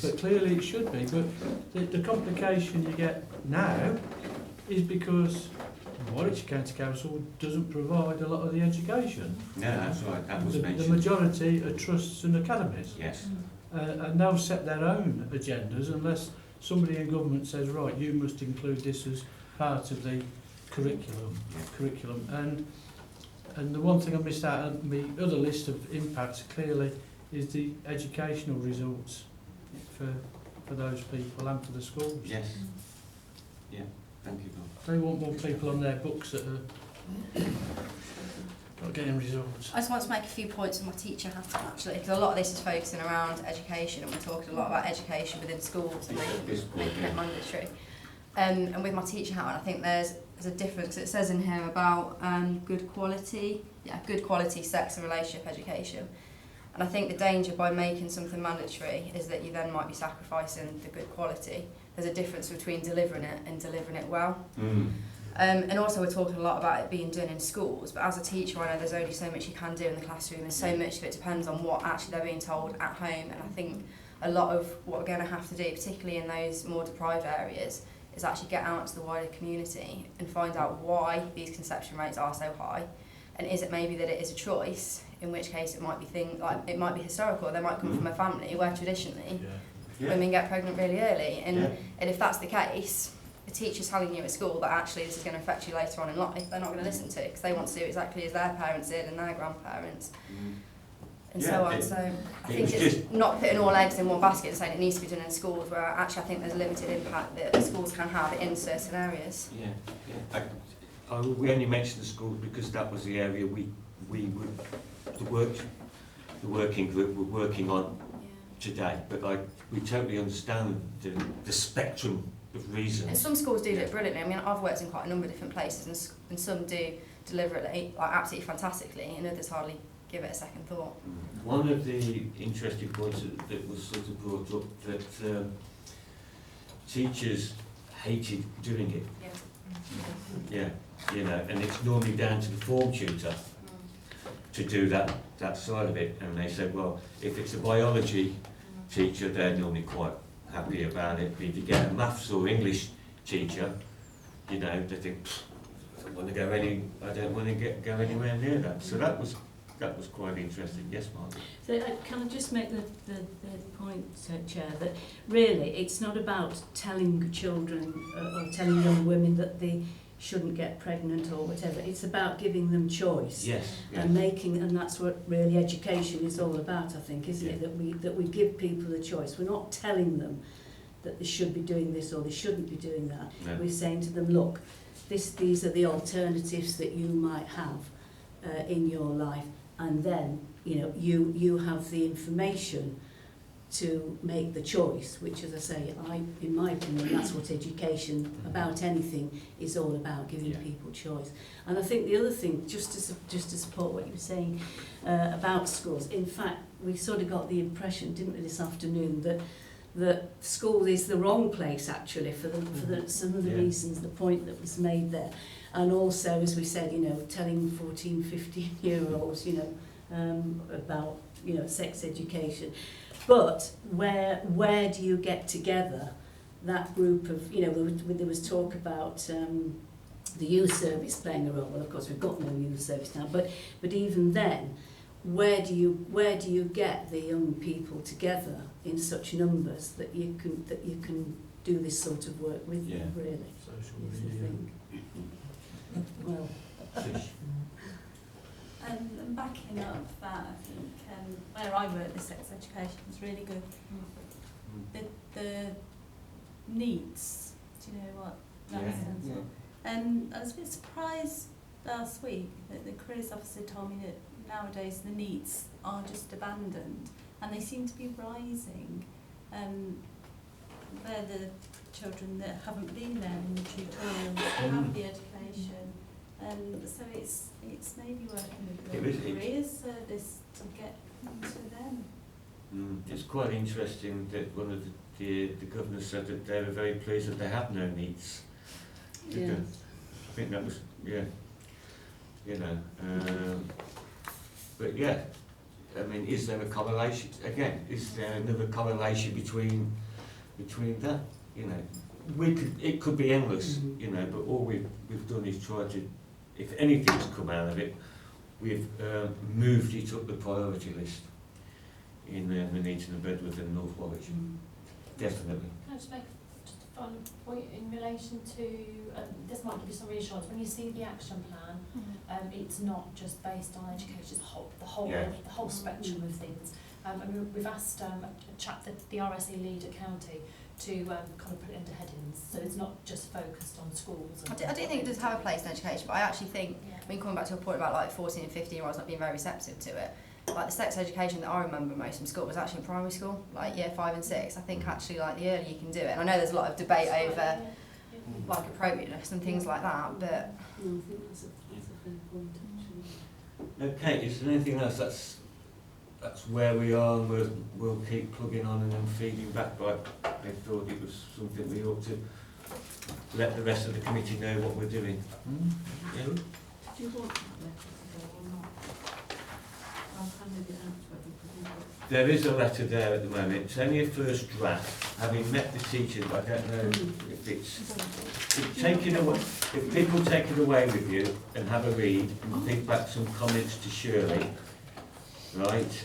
but clearly it should be. But the complication you get now is because Warwickshire County Council doesn't provide a lot of the education. No, that's right. That was The mentioned. majority are trusts and academies. Yes. And they'll set their own agendas unless somebody in government says, right, you must include this as part of the curriculum. And the one thing I missed out on the other list of impacts clearly is the educational results for those people and for the schools. Yes. Yeah. Thank you, Bob. They want more people on their books that are not getting results. I just want to make a few points on my teacher hat on, actually, because a lot of this is focusing around education, and we're talking a lot about education within schools and making it mandatory. And with my teacher hat on, I think there's a difference. It says in here about good quality sex and relationship education. And I think the danger by making something mandatory is that you then might be sacrificing the good quality. There's a difference between delivering it and delivering it well. And also we're talking a lot about it being done in schools, but as a teacher I know there's only so much you can do in the classroom, and so much of it depends on what actually they're being told at home. And I think a lot of what we're going to have to do, particularly in those more deprived areas, is actually get out to the wider community and find out why these conception rates are so high. And is it maybe that it is a choice, in which case it might be it might be historical. They might come from a family where traditionally women get pregnant really early, and if that's the case, the teacher's telling you at school that actually this is going to affect you later on in life, they're not going to listen to, because they want to do exactly as their parents did and their grandparents, and so on. So I think it's not putting all eggs in one basket and saying it needs to be done in schools, where actually I think there's limited impact that the schools can have in certain areas. We only mentioned the schools because that was the area we would the working group were working on today. But we totally understand the spectrum of reasons. And some schools do it brilliantly. I mean, I've worked in quite a number of different places, and some do deliberately, absolutely fantastically, and others hardly give it a second thought. One of the interesting points that was sort of brought up, that teachers hated doing it. And it's normally down to the form tutor to do that side of it. And they said, well, if it's a biology teacher, they're normally quite happy about it. But if you get a maths or English teacher, they think, I don't want to go anywhere near that. So that was quite interesting. Yes, Mark. So can I just make the point, Chair, that really it's not about telling children or telling young women that they shouldn't get pregnant or whatever. It's about giving them choice. Yes. And and that's what really education is all about, I think, isn't it? That we give people a choice. We're not telling them that they should be doing this or they shouldn't be doing that. No. We're saying to them, look, these are the alternatives that you might have in your life, and then you have the information to make the choice, which, as I say, in my opinion, that's what education about anything is all about, giving people choice. And I think the other thing, just to support what you were saying about schools, in fact, we sort of got the impression, didn't we, this afternoon, that school is the wrong place actually for some of the reasons, the point that was made there. And also, as we said, telling 14, 15-year-olds, about sex education. But where do you get together that group of, there was talk about the youth service playing a role. Well, of course, we've got no youth service now, but even then, where do you get the young people together in such numbers that you can do this sort of work with them, really? Social media. Well, and backing up that, I think where I work, the sex education is really good. The needs, do you know what that stands for? And I was a bit surprised last week that the careers officer told me that nowadays the needs are just abandoned, and they seem to be rising. They're the children that haven't been there in the tutorials, have the education. So it's maybe working with the careers service to get to them. It's quite interesting that one of the governors said that they were very pleased that they have no needs. Yeah. I think that was, yeah, you know, but yeah, I mean, is there a correlation, again, is there another correlation between that? You know, it could be endless, you know, but all we've done is try to, if anything's come out of it, we've moved it up the priority list in Nuneaton and Bedworth and North Warwick. Definitely. Can I just make just a fun point in relation to, this might give you some reassurance, when you see the action plan, it's not just based on education, it's the whole spectrum of things. And we've asked a chap, the RSE lead at County, to kind of put it into headings, so it's not just focused on schools. I do think it does have a place in education, but I actually think, I mean, coming back to a point about like 14 and 15-year-olds not being very receptive to it, like the sex education that I remember most from school was actually in primary school, like year 5 and 6. I think actually like the earlier you can do it, and I know there's a lot of debate over like appropriateness and things like that, but... I think that's a fair point, actually. Okay, is there anything else? That's where we are, and we'll keep plugging on and then feeding back, but I thought it was something we ought to let the rest of the committee know what we're doing. Yeah? Do you want that letter to go or not? I've handed it out to everybody. There is a letter there at the moment. It's only a first draft. Having met the teachers, I don't know if it's taken away. If people take it away with you and have a read and think back some comments to Shirley, right?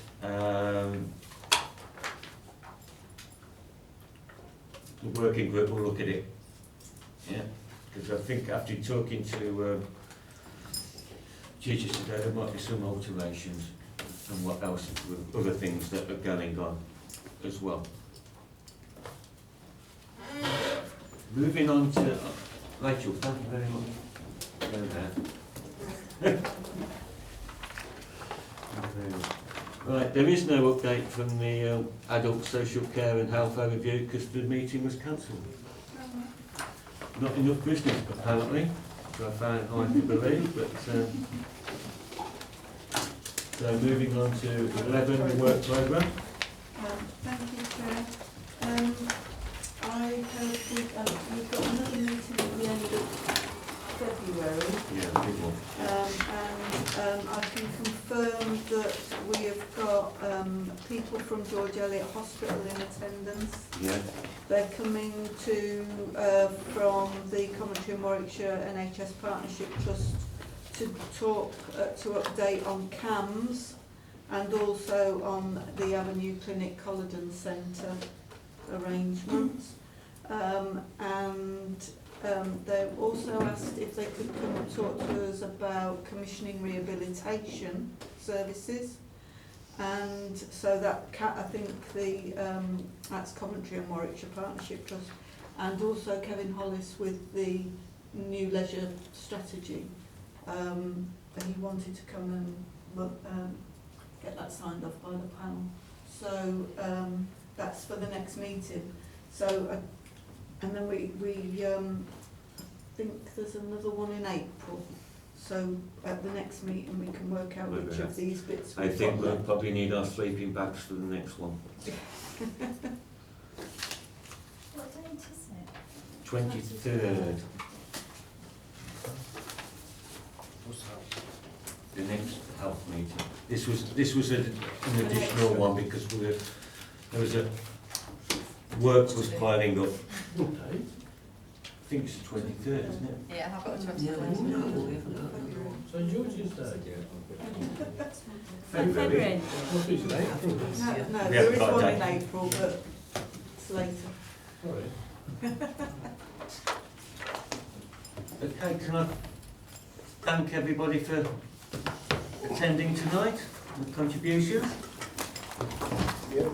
The working group will look at it. Yeah, because I think after talking to teachers today, there might be some alterations and what else, other things that are going on as well. Moving on to Rachel, thank you very much. Go there. Right, there is no update from the Adult Social Care and Health Overview because the meeting was cancelled. Not enough business apparently, which I found hard to believe, but so moving on to 11, the work programme. Thank you, Chair. We've got another meeting at the end of February. Yeah, big one. And I can confirm that we have got people from George Eliot Hospital in attendance. Yeah. They're coming from the Coventry and Warwickshire NHS Partnership Trust to talk, to update on CAMS and also on the Avenue Clinic Colladon Centre arrangements. They also asked if they could come and talk to us about commissioning rehabilitation services. And so that I think that's Coventry and Warwickshire Partnership Trust, and also Kevin Hollis with the new leisure strategy. He wanted to come and get that signed off by the panel. So that's for the next meeting. So and then we think there's another one in April. So at the next meeting we can work out which of these bits I think we'll probably need our sleeping bags for the next one. What date is it? 23rd. The next health meeting. This was an additional one because there was a work was piling up. I think it's the 23rd, isn't it? Yeah, I've got the 23rd. So George's Day? February. What is it, April? No, We there haven't is got a one date. in April, but it's later. Sorry. Okay, can I thank everybody for attending tonight and contributions? Yeah.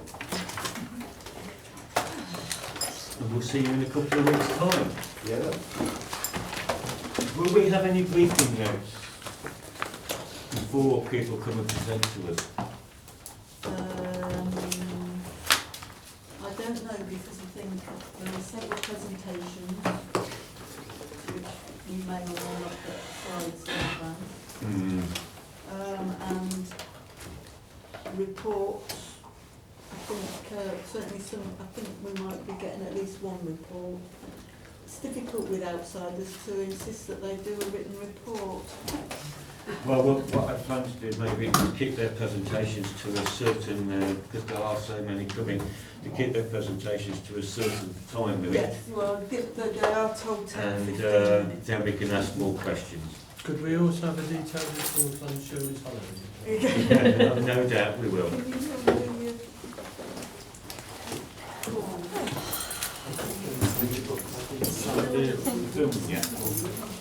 And we'll see you in a couple of weeks' time. Yeah. Will we have any briefing notes before people come and present to us? don't know because I think there are several presentations which you may or may not get slides in advance. And reports. I think certainly I think we might be getting at least one report. It's difficult with outsiders to insist that they do a written report. Well, what I plan to do is maybe keep their presentations to a certain, because there are so many coming, to keep their presentations to a certain time limit. Yes, well, they are told 10 And 15 minutes. then we can ask more questions. Could we also have a detailed report on Shirley's holiday? No doubt we will. Can you The film, yeah.